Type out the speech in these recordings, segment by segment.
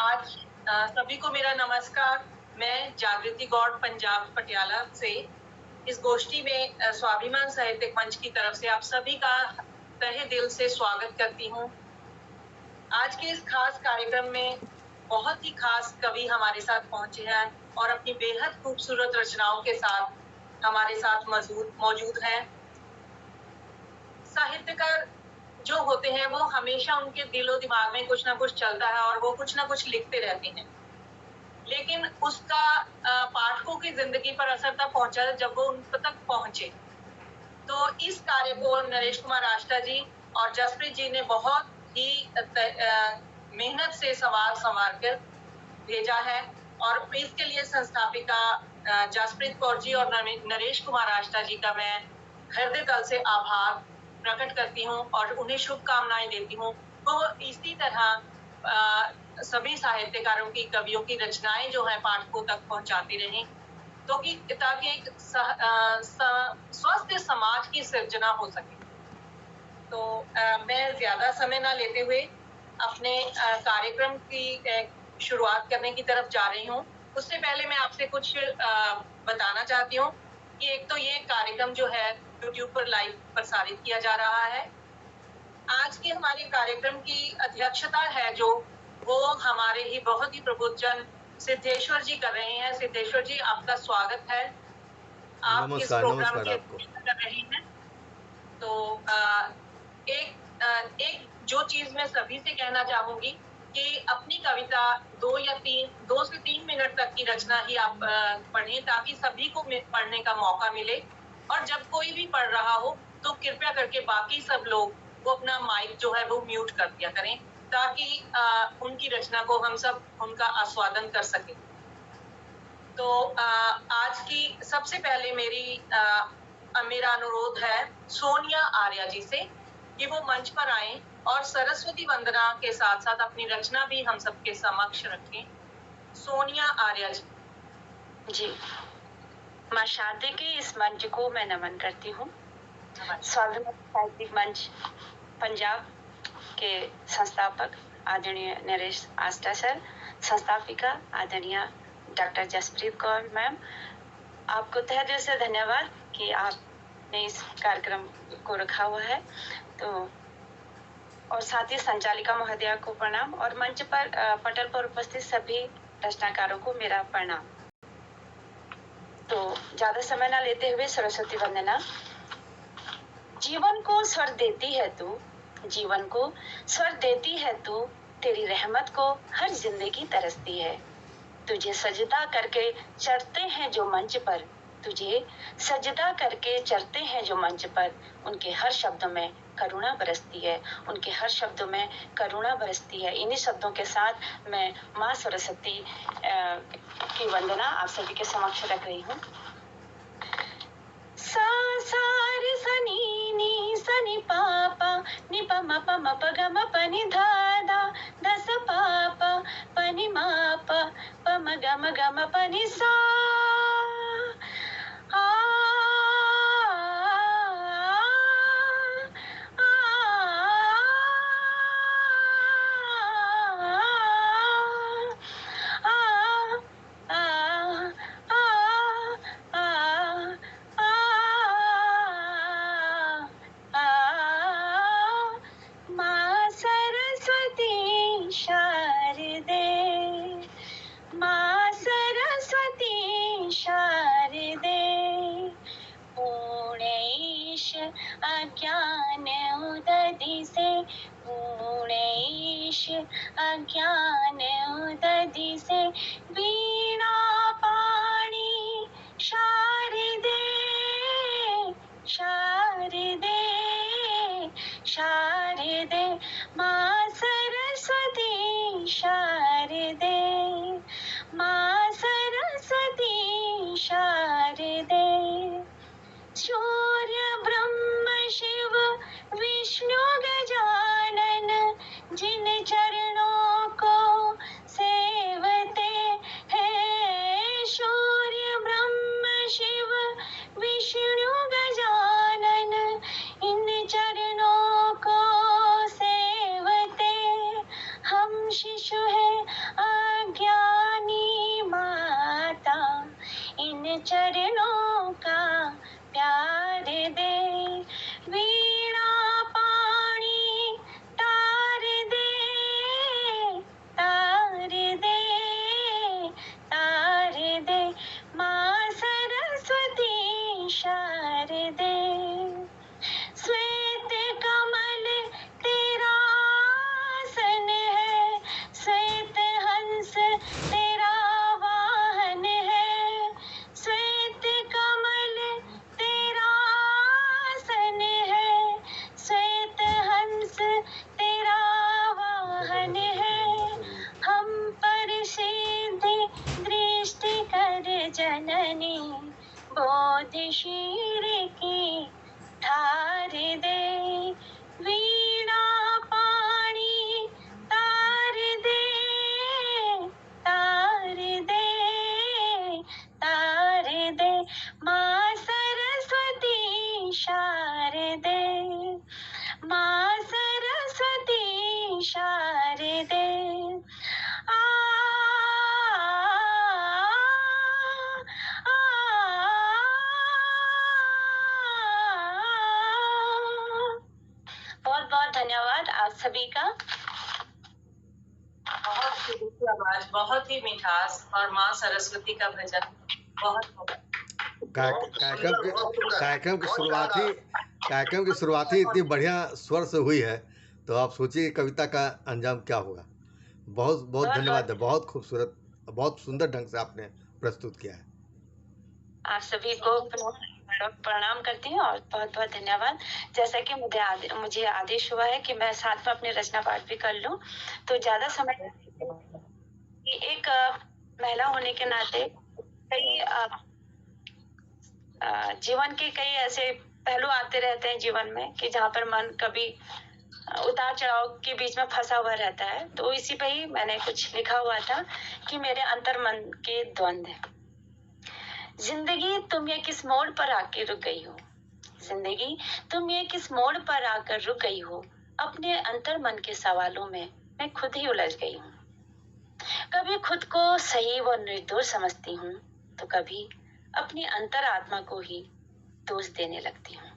आज सभी को मेरा नमस्कार। मैं जागृति गौड़ पंजाब पटियाला से इस गोष्ठी में स्वाभिमान साहित्यिक मंच की तरफ से आप सभी का तहे दिल से स्वागत करती हूँ। आज के इस खास कार्यक्रम में बहुत ही खास कवि हमारे साथ पहुंचे हैं और अपनी बेहद खूबसूरत रचनाओं के साथ हमारे साथ मौजूद हैं। साहित्यकार जो होते हैं वो हमेशा उनके दिलो दिमाग में कुछ ना कुछ चलता है और वो कुछ ना कुछ लिखते रहते हैं, लेकिन उसका पाठकों की जिंदगी पर असर तब पहुंचा जब वो उन तक पहुंचे। तो इस कार्य को नरेश कुमार आष्टा जी और जसप्रीत जी ने बहुत ही मेहनत से संवार कर भेजा है और इसके लिए संस्थापिका जसप्रीत कौर जी और नरेश कुमार आष्टा जी का मैं हृदय तल से आभार प्रकट करती हूँ और उन्हें शुभकामनाएं देती हूँ। तो इसी तरह सभी साहित्यकारों की, कवियों की रचनाएं जो है पाठकों तक पहुंचाती रहें, तो ताकि एक स्वस्थ समाज की सृजना हो सके। तो मैं ज्यादा समय ना लेते हुए अपने कार्यक्रम की शुरुआत करने की तरफ जा रही हूँ। उससे पहले मैं आपसे कुछ बताना चाहती हूँ कि एक तो ये कार्यक्रम जो है YouTube पर लाइव प्रसारित किया जा रहा है। आज के हमारे कार्यक्रम की अध्यक्षता है जो वो हमारे ही बहुत ही प्रबुद्धजन सिद्धेश्वर जी कर रहे हैं। सिद्धेश्वर जी, आपका स्वागत है। आप इस प्रोग्राम की अध्यक्षता कर रही हैं। तो एक जो चीज मैं सभी से कहना चाहूंगी कि अपनी कविता 2 से 3 मिनट तक की रचना ही आप पढ़ें, ताकि सभी को पढ़ने का मौका मिले। और जब कोई भी पढ़ रहा हो तो कृपया करके बाकी सब लोग वो अपना माइक जो है वो म्यूट कर दिया करें, ताकि उनकी रचना को हम सब उनका आस्वादन कर सकें। तो आज की सबसे पहले मेरा अनुरोध है सोनिया आर्या जी से कि वो मंच पर आए और सरस्वती वंदना के साथ साथ अपनी रचना भी हम सबके समक्ष रखें। सोनिया आर्या जी। मां शांति के इस मंच को मैं नमन करती हूँ। स्वाभिमान साहित्यिक मंच पंजाब के संस्थापक आदरणीय नरेश आष्टा सर, संस्थापिका आदरणीय डॉक्टर जसप्रीत कौर मैम, आपको तहे दिल से धन्यवाद कि आपने इस कार्यक्रम को रखा हुआ है। तो और साथ ही संचालिका महोदया को प्रणाम और मंच पर पटल पर उपस्थित सभी रचनाकारों को मेरा प्रणाम। तो ज्यादा समय ना लेते हुए सरस्वती वंदना। जीवन को स्वर देती है तू, जीवन को स्वर देती है तू, तेरी रहमत को हर जिंदगी तरसती है। तुझे सजदा करके चढ़ते हैं जो मंच पर, तुझे सजदा करके चढ़ते हैं जो मंच पर, उनके हर शब्दों में करुणा बरसती है, उनके हर शब्दों में करुणा बरसती है। इन्हीं शब्दों के साथ मैं माँ सरस्वती की वंदना आप सभी के समक्ष रख रही हूँ। सा सा रे सा नी सा नी पा पा नी पा मा पा मा पा गा मा पा नी धा धा धा सा पा पा पा नी मा पा पा मा गा पा नी सा आ अज्ञान उदधि से, पूर्णेश अज्ञान उदधि से, वीणा पाणी शारदे शारदे शारदे, माँ सरस्वती शारदे, माँ सरस्वती शारदे। सूर्य ब्रह्म शिव विष्णु गजानन, जिन चरणों को सेवते हैं शीर की धार दे, वीणा पानी तार दे, तार दे, तार दे, माँ सरस्वती शारदे, माँ सरस्वती शारदे। आ, बहुत बहुत धन्यवाद आप सभी का। बहुत खूबसूरत आवाज, बहुत ही मिठास और माँ सरस्वती का भजन बहुत कार्यक्रम की शुरुआती इतनी बढ़िया स्वर से हुई है, तो आप सोचिए कविता का अंजाम क्या होगा। बहुत बहुत धन्यवाद है, बहुत खूबसूरत, बहुत सुंदर ढंग से आपने प्रस्तुत किया है। आप सभी को प्रणाम करती हूँ और बहुत बहुत धन्यवाद। जैसा कि मुझे आदेश हुआ है कि मैं साथ में अपने रचना पाठ भी कर लूं, तो ज्यादा समय एक महिला होने के नाते कई जीवन के कई ऐसे पहलू आते रहते हैं जीवन में कि जहाँ पर मन कभी उतार चढ़ाव के बीच में फंसा हुआ रहता है। तो इसी पे ही मैंने कुछ लिखा हुआ था कि मेरे अंतर मन के द्वंद है। जिंदगी तुम ये किस मोड़ पर आके रुक गई हो, जिंदगी तुम ये किस मोड़ पर आकर रुक गई हो, अपने अंतर मन के सवालों में मैं खुद ही उलझ गई हूँ। कभी खुद को सही व निर्दोष समझती हूँ, तो कभी अपनी अंतर आत्मा को ही दोष देने लगती हूँ।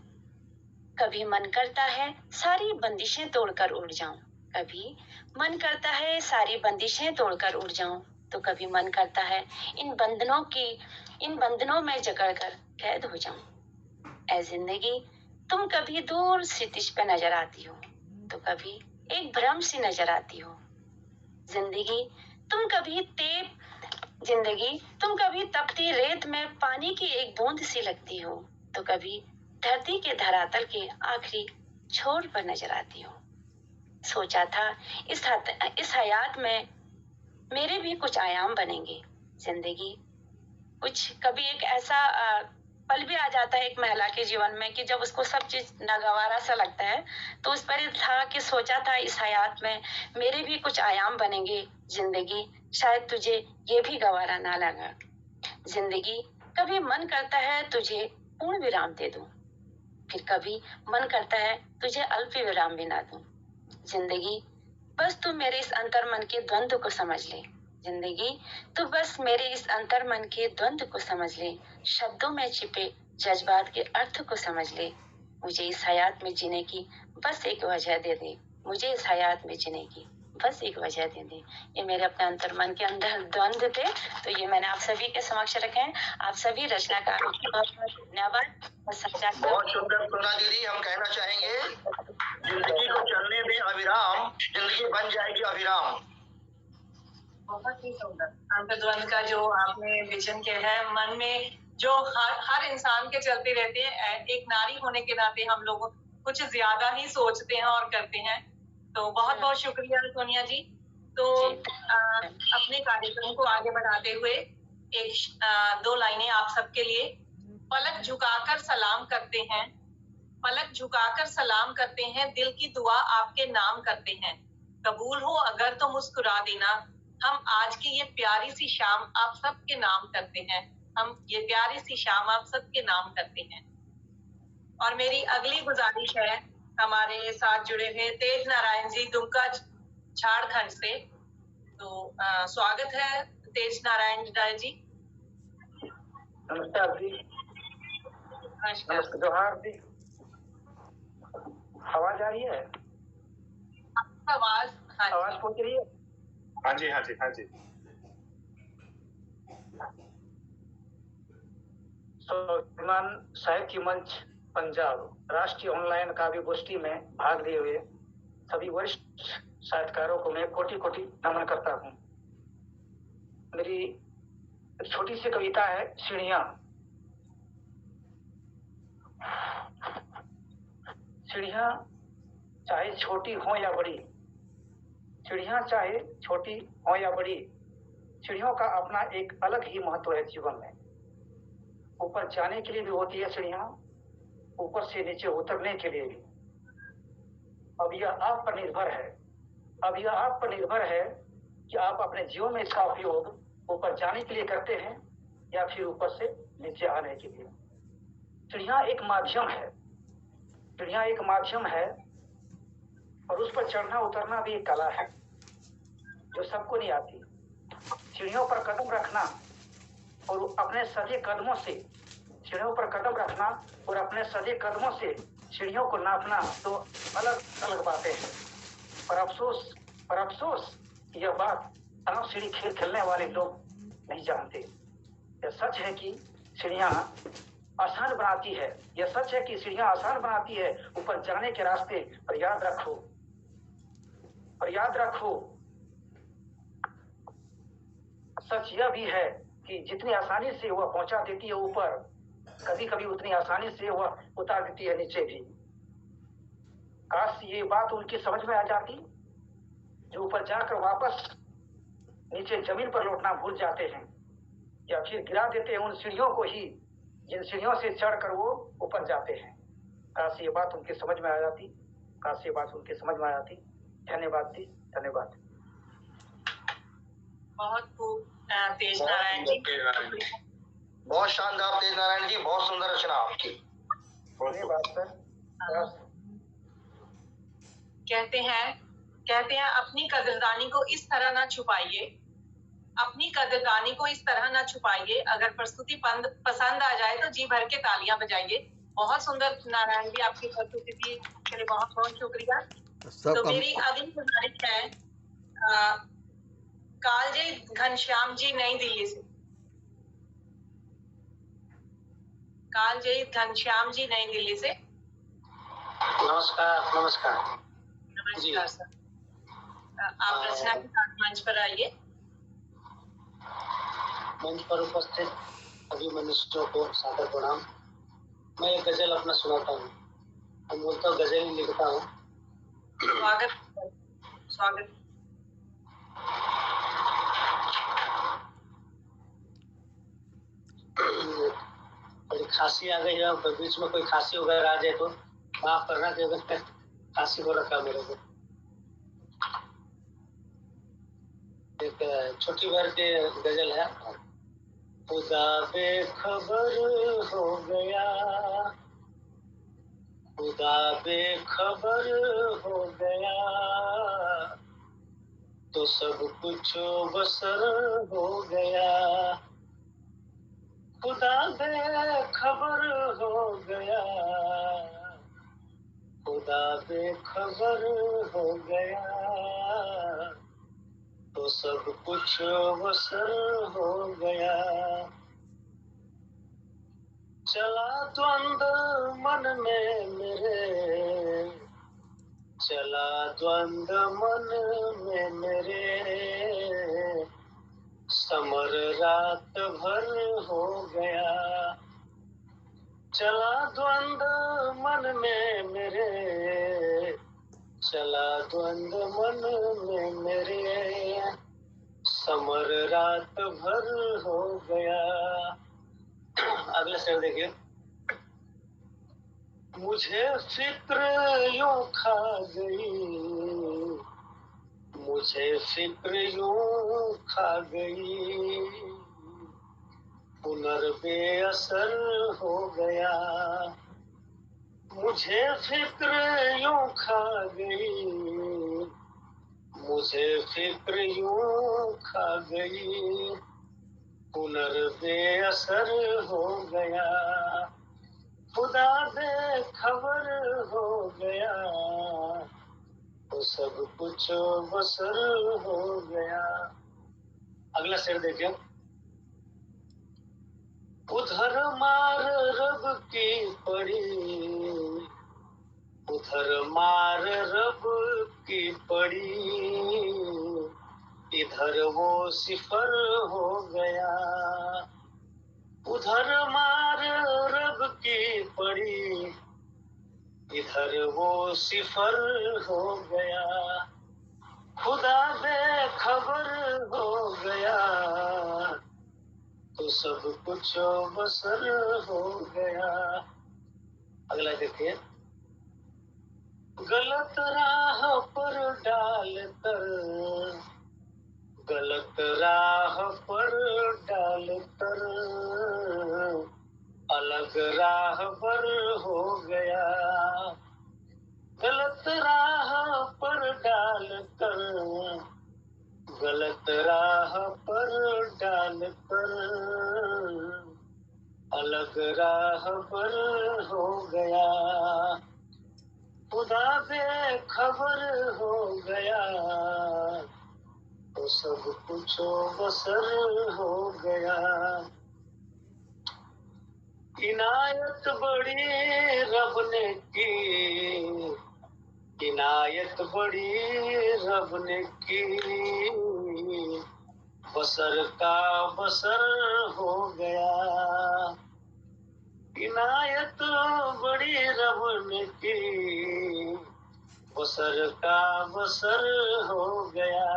कभी मन करता है सारी बंदिशें तोड़कर उड़ जाऊं, कभी मन करता है सारी बंदिशें तोड़कर उड़ जाऊं, तो कभी मन करता है इन बंधनों में जकड़कर कैद हो जाऊं। ऐ जिंदगी तुम कभी दूर क्षितिज पे नजर आती हो, तो कभी एक भ्रम सी नजर आती हो। जिंदगी तुम कभी तपती रेत में पानी की एक बूंद सी लगती हो, तो कभी धरती के धरातल के आखिरी छोर पर नजर आती हो। सोचा था इस हयात में मेरे भी कुछ आयाम बनेंगे। जिंदगी कुछ कभी एक ऐसा पल भी आ जाता है एक महिला के जीवन में कि जब उसको सब चीज नागवारा सा लगता है, तो उस पर था कि सोचा था इस हयात में मेरे भी कुछ आयाम बनेंगे। जिंदगी शायद तुझे ये भी गवारा ना लगा। जिंदगी कभी मन करता है तुझे पूर्ण विराम दे दूं, फिर कभी मन करता है तुझे अल्प विराम भी ना दूं। जिंदगी बस तू मेरे इस अंतर मन के द्वंद्व को समझ ले, जिंदगी तू बस मेरे इस अंतर मन के द्वंद्व को समझ ले, शब्दों में छिपे जज्बात के अर्थ को समझ ले। मुझे इस हयात में जीने की बस एक वजह दे दे, मुझे इस हयात में जीने की बस एक वजह दे दे। ये मेरे अपने अंतर मन के अंदर द्वंद्व थे, तो ये मैंने आप सभी के समक्ष रखे हैं। आप सभी रचनाकारों को बहुत बहुत धन्यवाद। बहुत सुंदर सोना दीदी, हम कहना चाहेंगे जिंदगी को चलने में अविराम, जिंदगी बन जाएगी अविराम। बहुत ही सुंदर अंतर्द्वंद का जो आपने विजन किया है, मन में जो हर इंसान के चलते रहते हैं। एक नारी होने के नाते हम लोग कुछ ज्यादा ही सोचते हैं और करते हैं। तो बहुत बहुत शुक्रिया सोनिया जी। तो अपने कार्यक्रम को आगे बढ़ाते हुए दो लाइनें आप सबके लिए। पलक झुकाकर सलाम करते हैं, पलक झुकाकर सलाम करते हैं, दिल की दुआ आपके नाम करते हैं। कबूल हो अगर तो मुस्कुरा देना, हम आज की ये प्यारी सी शाम आप सबके नाम करते हैं। हम ये प्यारी सी शाम आप सबके नाम करते हैं। और मेरी अगली गुजारिश है हमारे साथ जुड़े हुए तेज नारायण जी दुमका झारखंड से। तो स्वागत है तेज नारायण जी। नमस्कार जी। जोहार जी। आवाज आ रही है? आवाज पहुंच रही है? हाँ जी हाँ जी हाँ जी। स्वाभिमान साहित्य मंच पंजाब राष्ट्रीय ऑनलाइन काव्य गोष्ठी में भाग लिए हुए सभी वरिष्ठ साहित्यकारों को मैं कोटि कोटि नमन करता हूँ। मेरी छोटी सी कविता है सीढ़ियां। सीढ़ियां चाहे छोटी हो या बड़ी, सीढ़ियां चाहे छोटी हो या बड़ी, सीढ़ियों का अपना एक अलग ही महत्व है जीवन में। ऊपर जाने के लिए भी होती है सीढ़ियां, ऊपर से नीचे उतरने के लिए भी। अब यह आप पर निर्भर है, अब यह आप पर निर्भर है कि आप अपने जीवन में इसका उपयोग ऊपर जाने के लिए करते हैं या फिर ऊपर से नीचे आने के लिए। सीढ़ियां एक माध्यम है, सीढ़ियां एक माध्यम है, और उस पर चढ़ना उतरना भी एक कला है जो सबको नहीं आती। सीढ़ियों पर कदम रखना और अपने सजे कदमों से, सीढ़ियों पर कदम रखना और अपने सजे कदमों से सीढ़ियों को नापना तो अलग अलग बातें हैं। पर अफसोस यह बात सांप सीढ़ी खेल खेलने वाले लोग नहीं जानते। यह सच है कि सीढ़ियां आसान बनाती है, यह सच है कि सीढ़ियां आसान बनाती है ऊपर जाने के रास्ते। और याद रखो सच यह भी है कि जितनी आसानी से वह पहुंचा देती है ऊपर, कभी कभी उतनी आसानी से वह उतार देती है नीचे भी। काश ये बात उनकी समझ में आ जाती जो ऊपर जाकर वापस नीचे जमीन पर लौटना भूल जाते हैं या फिर गिरा देते हैं उन सीढ़ियों को ही जिन सीढ़ियों से चढ़कर वो ऊपर जाते हैं। काश ये बात उनकी समझ में आ जाती, काश ये बात उनकी समझ में आ जाती। धन्यवाद जी, धन्यवाद। बहुत खूब तेज नारायण जी, बहुत शानदार तेज नारायण जी, बहुत सुंदर रचना आपकी। धन्यवाद सर। कहते हैं अपनी कदरदानी को इस तरह ना छुपाइए, अपनी कदरदानी को इस तरह ना छुपाइए। अगर प्रस्तुति पसंद आ जाए तो जी भर के तालियां बजाइए। बहुत सुंदर नारायण जी, आपकी प्रस्तुति के लिए बहुत बहुत शुक्रिया। तो मेरी अगली गुजारिश है कालजी घनश्याम जी नई दिल्ली से। कालजी घनश्याम जी नई दिल्ली से। नमस्कार। नमस्कार सर, आप रचना के साथ मंच पर आइए। मंच पर उपस्थित सभी मनुष्यों को सादर प्रणाम। मैं एक गजल अपना सुनाता हूँ। मैं मूलतः गजल ही लिखता हूँ। स्वागत। बड़ी खांसी आ गई है, बीच में कोई खांसी वगैरह आ जाए तो माफ करना कि अगर खांसी हो रखा मेरे को। एक छोटी भर के गजल है। खुदा बेखबर हो गया, खुदा बेखबर हो गया, तो सब कुछ बसर हो गया। खुदा बेखबर हो गया, खुदा बेखबर हो गया, तो सब कुछ बसर हो गया। चला द्वंद्व मन में मेरे, चला द्वंद्व मन में मेरे, समर रात भर हो गया। चला द्वंद्व मन में मेरे, चला द्वंद्व मन में मेरे, समर रात भर हो गया। अगला शेर देखिए। मुझे फिक्र यूं खा गई, मुझे फिक्र यूं खा गई, पुनर्बेअसर हो गया। मुझे फिक्र यूं खा गई, मुझे फिक्र यूं खा गई, पुनर्बेअसर हो गया। खुदा बेखबर हो गया, तो सब कुछ बसर हो गया। अगला शेर देखिए। उधर मार रब की पड़ी, उधर मार रब की पड़ी, इधर वो सिफर हो गया। उधर मार रब की पड़ी, इधर वो सिफर हो गया। खुदा बेखबर हो गया, तो तो सब कुछ बसर हो गया। अगला देखिए। गलत राह पर डालकर, गलत राह पर डालकर अलग राह पर हो गया। गलत राह पर डालकर, गलत राह पर डालकर अलग राह पर हो गया। खुदा बेखबर हो गया तो सब कुछ बसर हो गया। इनायत बड़ी रब ने की, इनायत बड़ी रब ने की, बसर का बसर हो गया। इनायत बड़ी रब ने की, बसर का बसर हो गया।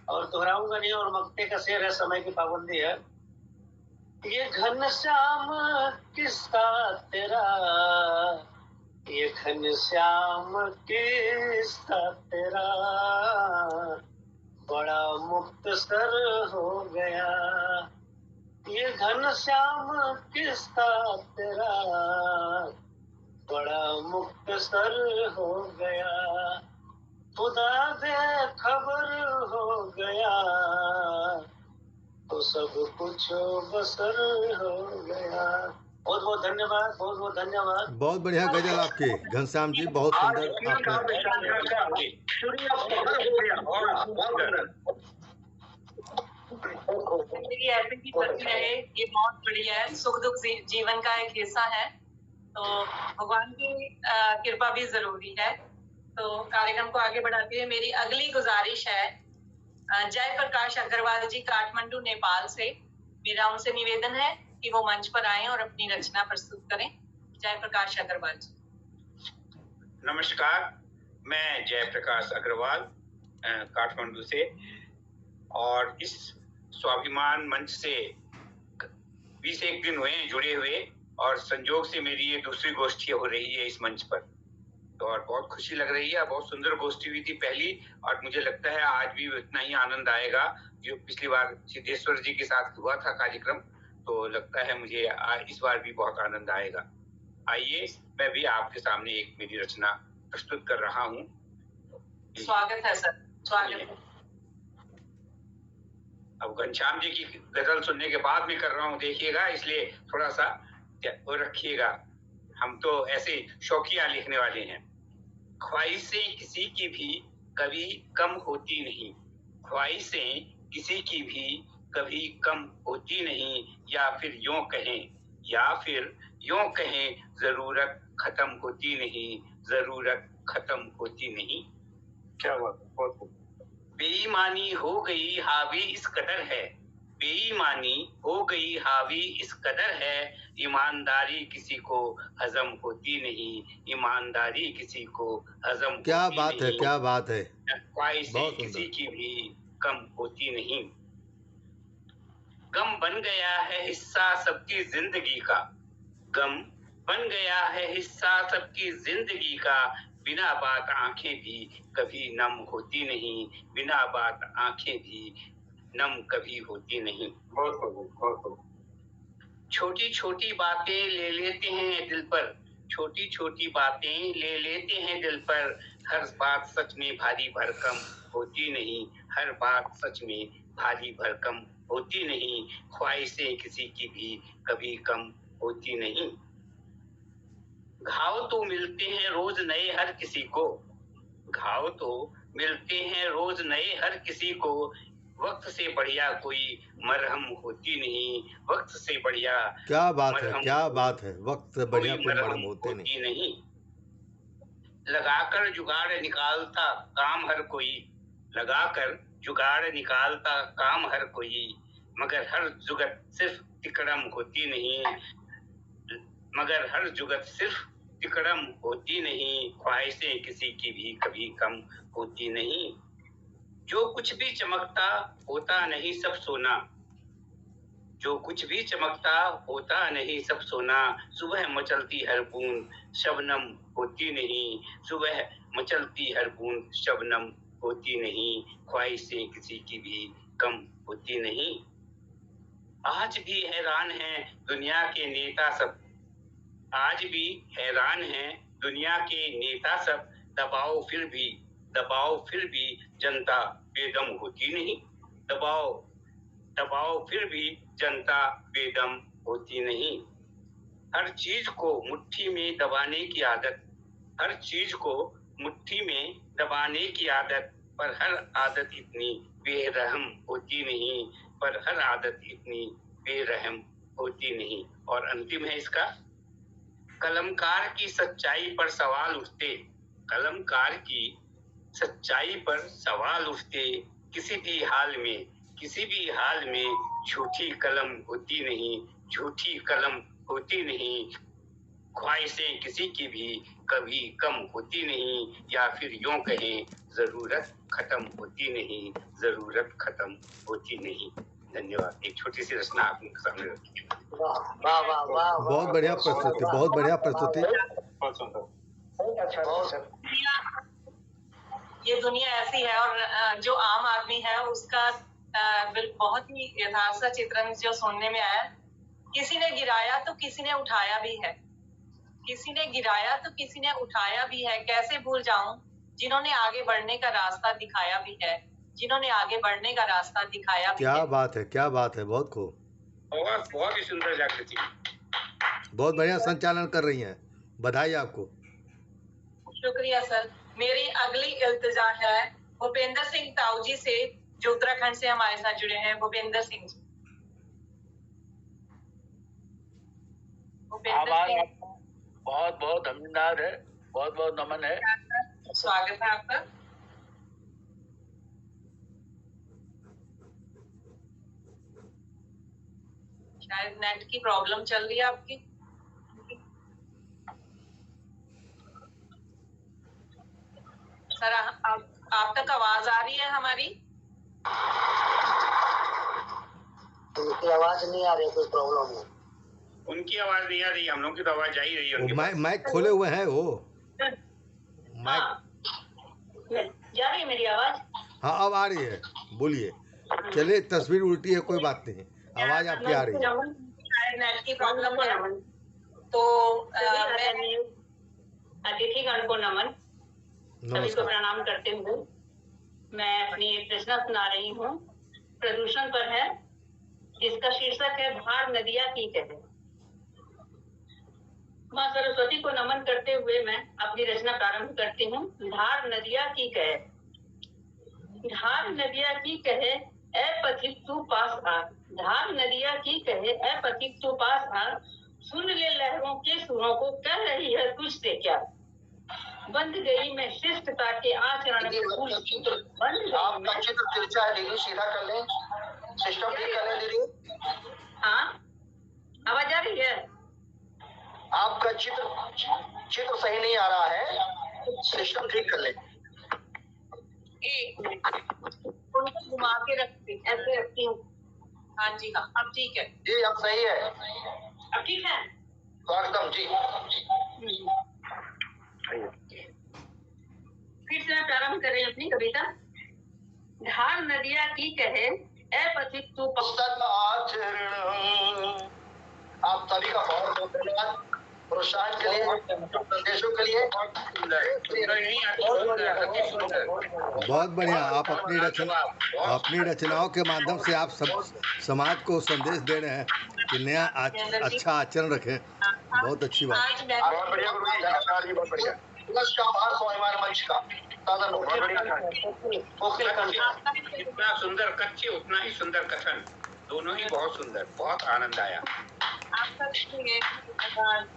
और दोहराऊंगा नहीं, और मक्ते का शेर है, समय की पाबंदी है। ये घनश्याम किसका तेरा, ये घनश्याम किसका तेरा, बड़ा मुक्तसर हो गया। ये घनश्याम किसका तेरा, बड़ा मुक्तसर हो गया। खुदा बेखबर हो गया तो सब कुछ बसर हो गया। बहुत बहुत धन्यवाद, बहुत बहुत धन्यवाद। बहुत बढ़िया गजल आपकी घनश्याम जी, बहुत सुंदर आपने। जिंदगी ऐसे ही चलती रहे, ये बहुत बढ़िया है। सुख दुख जीवन का एक हिस्सा है, तो भगवान की कृपा भी जरूरी है। तो कार्यक्रम को आगे बढ़ाते हुए मेरी अगली गुजारिश है जय प्रकाश अग्रवाल जी, काठमांडू नेपाल से। मेरा उनसे निवेदन है कि वो मंच पर आए और अपनी रचना प्रस्तुत करें। जय प्रकाश अग्रवाल जी। नमस्कार, मैं जय प्रकाश अग्रवाल काठमांडू से, और इस स्वाभिमान मंच से 21 दिन हुए जुड़े हुए, और संयोग से मेरी ये दूसरी गोष्ठी हो रही है इस मंच पर, तो और बहुत खुशी लग रही है। बहुत सुंदर गोष्ठी हुई थी पहली, और मुझे लगता है आज भी उतना ही आनंद आएगा जो पिछली बार सिद्धेश्वर जी के साथ हुआ था कार्यक्रम। तो लगता है मुझे इस बार भी बहुत आनंद आएगा। आइए मैं भी आपके सामने एक मेरी रचना प्रस्तुत कर रहा हूँ। स्वागत है सर, स्वागत है। अब घनश्याम जी की गजल सुनने के बाद में कर रहा हूँ, देखिएगा, इसलिए थोड़ा सा वो रखिएगा। हम तो ऐसे शौकिया लिखने वाले हैं। ख्वाहिशें किसी की भी कभी कम होती नहीं, ख्वाहिशें किसी की भी कभी कम होती नहीं, या फिर यूं कहें, या फिर यूं कहें, जरूरत खत्म होती नहीं, जरूरत खत्म होती नहीं। क्या बात है, बहुत बेईमानी हो गई हावी इस कदर है, बेईमानी हो गई हावी इस कदर है, ईमानदारी किसी को हजम होती नहीं, ईमानदारी किसी को हजम क्या होती बात नहीं। है, क्या बात है, ख्वाहिशें किसी की भी कम होती नहीं। गम बन गया है हिस्सा सबकी जिंदगी का, गम बन गया है हिस्सा सबकी जिंदगी का, बिना बात आंखें भी कभी नम होती नहीं, बिना बात आंखें भी नम कभी होती नहीं। बहुत छोटी छोटी बातें ले लेते हैं दिल पर, छोटी छोटी बातें ले लेते हैं दिल पर, हर बात सच में भारी भरकम होती नहीं, हर बात सच में भारी भरकम होती नहीं, ख्वाहिशें किसी की भी कभी कम होती नहीं। घाव तो मिलते हैं रोज नए हर किसी को, घाव तो मिलते हैं रोज नए हर किसी को, वक्त से बढ़िया कोई मरहम होती नहीं, वक्त से बढ़िया क्या बात है, क्या बात है, वक्त से बढ़िया कोई मरहम होती नहीं। लगाकर जुगाड़ निकालता काम हर कोई, लगाकर जुगाड़ निकालता काम हर कोई, मगर हर जुगत सिर्फ तिकड़म होती नहीं, मगर हर जुगत सिर्फ तिकड़म होती नहीं, ख्वाहिशें किसी की भी कभी कम होती नहीं। जो कुछ भी चमकता होता नहीं सब सोना, जो कुछ भी चमकता होता नहीं सब सोना, सुबह मचलती हर बूंद शबनम होती नहीं, सुबह मचलती हर बूंद शबनम होती नहीं, ख्वाहिशें किसी की भी कम होती नहीं। आज भी हैरान हैं दुनिया के नेता सब, आज भी हैरान हैं दुनिया के नेता सब, दबाओ फिर भी जनता बेदम होती नहीं, दबाओ फिर भी जनता बेदम होती नहीं। हर चीज को मुट्ठी में दबाने की आदत, हर चीज को मुट्ठी में दबाने की आदत, पर हर आदत इतनी बेरहम होती नहीं, पर हर आदत इतनी बेरहम होती नहीं। और अंतिम है इसका, कलमकार की सच्चाई पर सवाल उठते, कलमकार की सच्चाई पर सवाल उठते, किसी भी हाल में झूठी कलम होती नहीं, झूठी कलम होती नहीं, ख्वाहिशें किसी की भी कभी कम होती नहीं, या फिर यूं कहें जरूरत खत्म होती नहीं, जरूरत खत्म होती नहीं। धन्यवाद। एक छोटी सी रचना आपके सामने रखी है। वाह वाह वाह, बहुत बढ़िया प्रस्तुति, बहुत बढ़िया प्रस्तुति। बहुत सुंदर। बहुत अच्छा सर। ये दुनिया ऐसी है और जो आम आदमी है उसका बहुत ही यथार्थ सा चित्रण जो सुनने में आया। किसी ने गिराया तो किसी ने उठाया भी है, किसी ने गिराया तो किसी ने उठाया भी है। कैसे भूल जाऊं जिन्होंने आगे बढ़ने का रास्ता दिखाया भी है, जिन्होंने आगे बढ़ने का रास्ता दिखाया भी है। क्या बात है, क्या बात है, बहुत खूब, बहुत ही सुंदर जागृति, बहुत बढ़िया संचालन कर रही हैं, बधाई आपको। शुक्रिया सर। मेरी अगली इल्तिजा है भूपेंद्र सिंह ताऊ जी से, जो उत्तराखंड से हमारे साथ जुड़े हैं। भूपेंद्र सिंह जी। बहुत बहुत धन्यवाद है, बहुत बहुत नमन है। स्वागत है आपका। शायद नेट की प्रॉब्लम चल रही है आपकी। सर आप तक आवाज आ रही है हमारी? उनकी आवाज नहीं आ रही, कोई प्रॉब्लम है? उनकी आवाज नहीं आ रही, हम लोग की तो आवाज जा ही रही है। माइक खोले हुए हैं वो माइक। जा रही है मेरी आवाज? हाँ अब आ रही है, बोलिए। चलिए तस्वीर उल्टी है, कोई बात नहीं, आवाज आपकी आ रही है। नेट की प्रॉब्लम है तो अतिथिगण को नमन, सभी को प्रणाम करते हुए मैं अपनी एक रचना सुना रही हूँ। प्रदूषण पर है, जिसका शीर्षक है धार नदिया की कहे। माँ सरस्वती को नमन करते हुए मैं अपनी रचना प्रारंभ करती हूँ। धार नदिया की कहे, धार नदिया की कहे ए पथिक तू पास आ, धार नदिया की कहे ए पथिक तू पास आ, सुन ले लहरों के सुरों को, कह रही है तुझसे क्या। बंध गई मैं शिष्टता के आचरण में, आपका चित्र तिरछा है दीदी, सीधा कर लें, सिस्टम ठीक कर लें दीदी। हाँ आवाज आ रही है? आपका चित्र सही नहीं आ रहा है, सिस्टम ठीक कर लें। एक मिनट, उनको घुमा के रखती, ऐसे रखती हूँ। हाँ जी, हाँ अब ठीक है जी, अब सही है, अब ठीक है स्वागतम जी। फिर से प्रारंभ करें अपनी कविता। धार नदिया की कहे ए पथिक तू आचरण। आप सभी का बहुत बहुत धन्यवाद प्रोत्साहन के लिए, संदेशों के लिए। बहुत बढ़िया। आप अपनी रचनाओं के माध्यम से आप सब समाज को संदेश दे रहे हैं कि नया अच्छा आचरण रखें। बहुत अच्छी बात। बहुत बढ़िया गुरु जी, बहुत बढ़िया। का आभार स्वाभिमान मंच का जितना सुंदर कच्चे उतना ही सुंदर कथन, दोनों ही बहुत सुंदर, बहुत आनंद आया।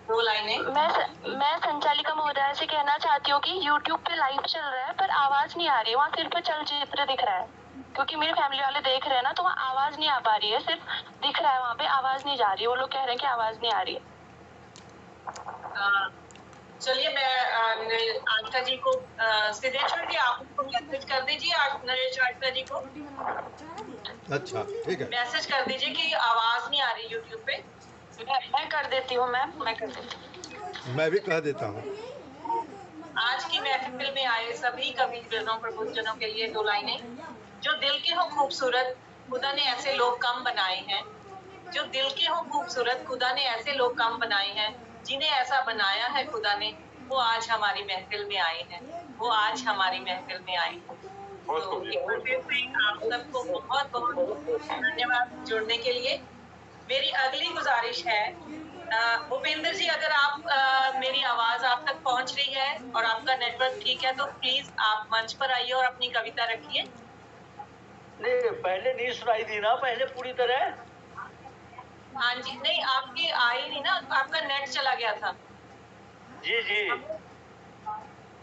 दो लाइनें मैं संचालिका महोदया से कहना चाहती हूँ कि YouTube पे लाइव चल रहा है पर आवाज नहीं आ रही है, वहाँ सिर्फ चलचित्र दिख रहा है, क्योंकि मेरे फैमिली वाले देख रहे हैं ना, तो वहाँ आवाज नहीं आ पा रही है, सिर्फ दिख रहा है, वहाँ पे आवाज नहीं जा रही है। वो लोग कह रहे हैं कि आवाज नहीं आ रही है। चलिए मैं नरेश आस्था जी को, सिद्धेश्वर जी आप उनको मैसेज कर दीजिए, नरेश आस्था जी को। अच्छा ठीक है, मैसेज कर दीजिए कि आवाज नहीं आ रही यूट्यूब पे। मैं कर देती हूँ मैम, मैं कर देती हूँ। मैं भी कह देता हूँ। आज की महफिल में आए सभी कविजनों प्रबुद्धजनों के लिए 2 लाइनें। जो दिल के हो खूबसूरत, खुदा ने ऐसे लोग कम बनाए हैं। जो दिल के हो खूबसूरत, खुदा ने ऐसे लोग कम बनाए हैं। जिन्हें ऐसा बनाया है खुदा ने, वो आज हमारी महफिल में आए हैं। वो आज हमारी महफिल में आए हैं। तो आप सबको बहुत बहुत धन्यवाद जुड़ने के लिए। मेरी अगली गुजारिश है, भूपेंद्र जी, अगर आप मेरी आवाज आप तक पहुंच रही है और आपका नेटवर्क ठीक है तो प्लीज आप मंच पर आइए और अपनी कविता रखिए। नहीं, पहले नहीं सुनाई दी ना, पहले पूरी तरह। हाँ जी, नहीं आपकी आई नहीं ना, आपका नेट चला गया था। जी जी।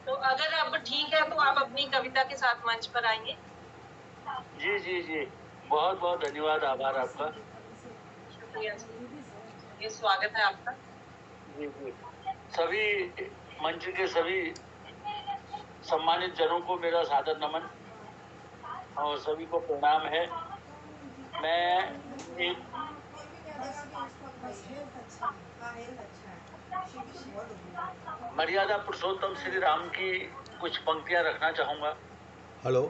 तो अगर अब ठीक है तो आप अपनी कविता के साथ मंच पर आइए। जी जी जी, बहुत बहुत धन्यवाद, आभार आपका। शुक्रिया जी, ये स्वागत है आपका। जी जी, सभी मंच के सभी सम्मानित जनों को मेरा सादर नमन और सभी को प्रणाम है। मैं एक मर्यादा पुरुषोत्तम श्री राम की कुछ पंक्तियां रखना चाहूंगा। हेलो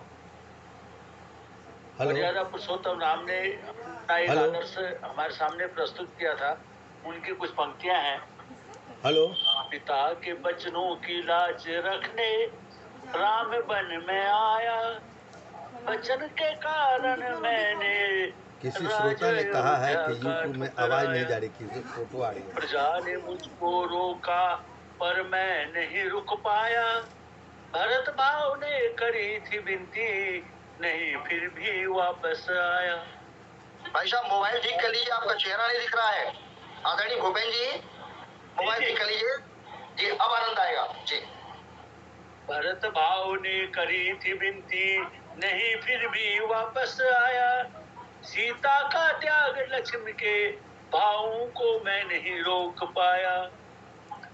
हेलो मर्यादा पुरुषोत्तम राम ने अपना एक हेलो आदर्श हमारे सामने प्रस्तुत किया था, उनकी कुछ पंक्तियां हैं। हेलो। पिता के बचनों की लाज रखने राम बन में आया, बचन के कारण मैंने किसी श्रोता ने कहा है कि यूट्यूब में आवाज नहीं जा रही, किसी फोटो आ रही है। प्रजा ने मुझको रोका पर मैं नहीं रुक पाया, भरत भाव ने करी थी विनती नहीं फिर भी वापस आया। भाई साहब मोबाइल ठीक कर लीजिए, आपका चेहरा नहीं दिख रहा है। आदरणीय भूपेन जी मोबाइल ठीक कर लीजिए जी, अब आनंद आएगा जी। भरत भाव ने करी थी विनती नहीं फिर भी वापस आया, सीता का त्याग लक्ष्मण के भावों को मैं नहीं रोक पाया,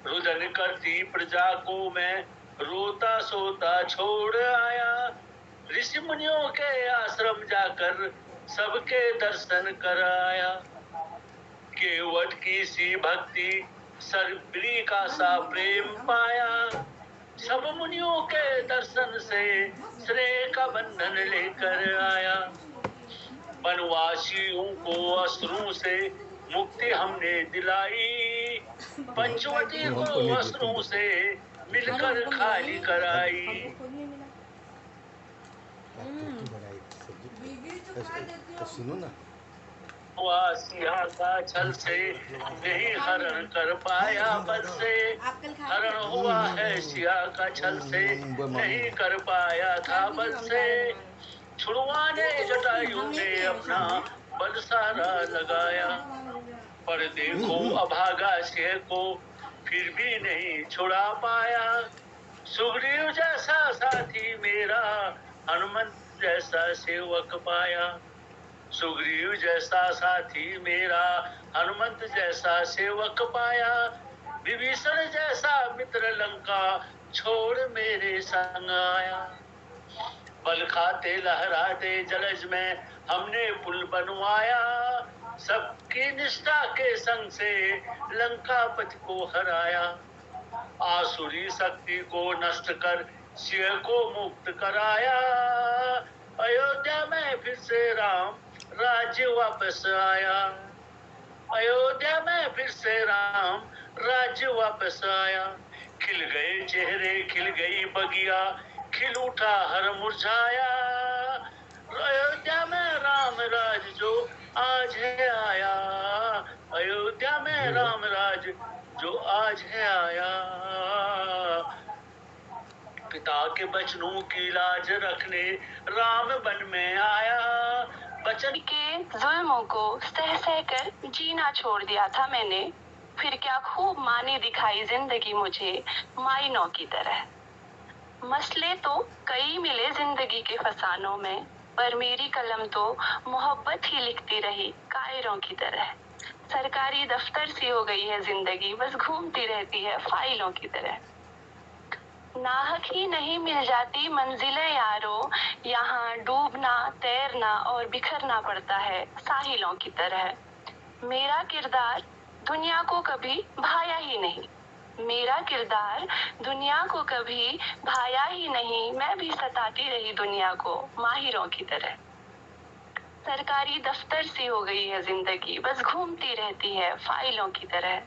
रुदन करती प्रजा को मैं रोता सोता छोड़ आया, ऋषि मुनियों के आश्रम जाकर सबके दर्शन कराया, केवट की सी भक्ति सरबरी का सा प्रेम पाया, सब मुनियों के दर्शन से श्रेय का बंधन लेकर आया, वनवासियों को अश्रुओं से मुक्ति हमने दिलाई, पंचवटी को अश्रुओं से मिलकर खाली कराई। सुनो ना, सिंह का छल से नहीं हरण कर पाया बल से, हरण हुआ है सिया का छल से नहीं कर पाया था बल से, छुड़वा ने जटायु में अपना बल सारा लगाया, पर देखो अभागा सिंह को फिर भी नहीं छुड़ा पाया, सुग्रीव जैसा साथी मेरा हनुमंत जैसा सेवक पाया, सुग्रीव जैसा साथी मेरा हनुमंत जैसा सेवक पाया, विभीषण जैसा मित्र लंका छोड़ मेरे संग आया, बल खाते लहराते जलज में हमने पुल बनवाया, सबकी निष्ठा के संग से लंकापति को हराया, आसुरी शक्ति को नष्ट कर सिंह को मुक्त कराया, अयोध्या में फिर से राम राज्य वापस आया, अयोध्या में फिर से राम राज्य वापस आया, खिल गए चेहरे खिल गई बगिया खिल उठा हर मुरझाया, अयोध्या में राम राज जो आज है आया, अयोध्या में राम राज जो आज है आया, पिता के बचनों की लाज रखने राम बन में आया, बचन के जुल्मों को सह सह कर जीना छोड़ दिया था मैंने, फिर क्या खूब मानी दिखाई जिंदगी मुझे मायनों की तरह, मसले तो कई मिले जिंदगी के फसानों में, पर मेरी कलम तो मोहब्बत ही लिखती रही कायरों की तरह, सरकारी दफ्तर सी हो गई है जिंदगी बस घूमती रहती है फाइलों की तरह, नाहक ही नहीं मिल जाती मंजिलें यारों, यहाँ डूबना, तैरना और बिखरना पड़ता है साहिलों की तरह। मेरा किरदार दुनिया को कभी भाया ही नहीं, मेरा किरदार दुनिया को कभी भाया ही नहीं, मैं भी सताती रही दुनिया को माहिरों की तरह। सरकारी दफ्तर सी हो गई है जिंदगी, बस घूमती रहती है फाइलों की तरह।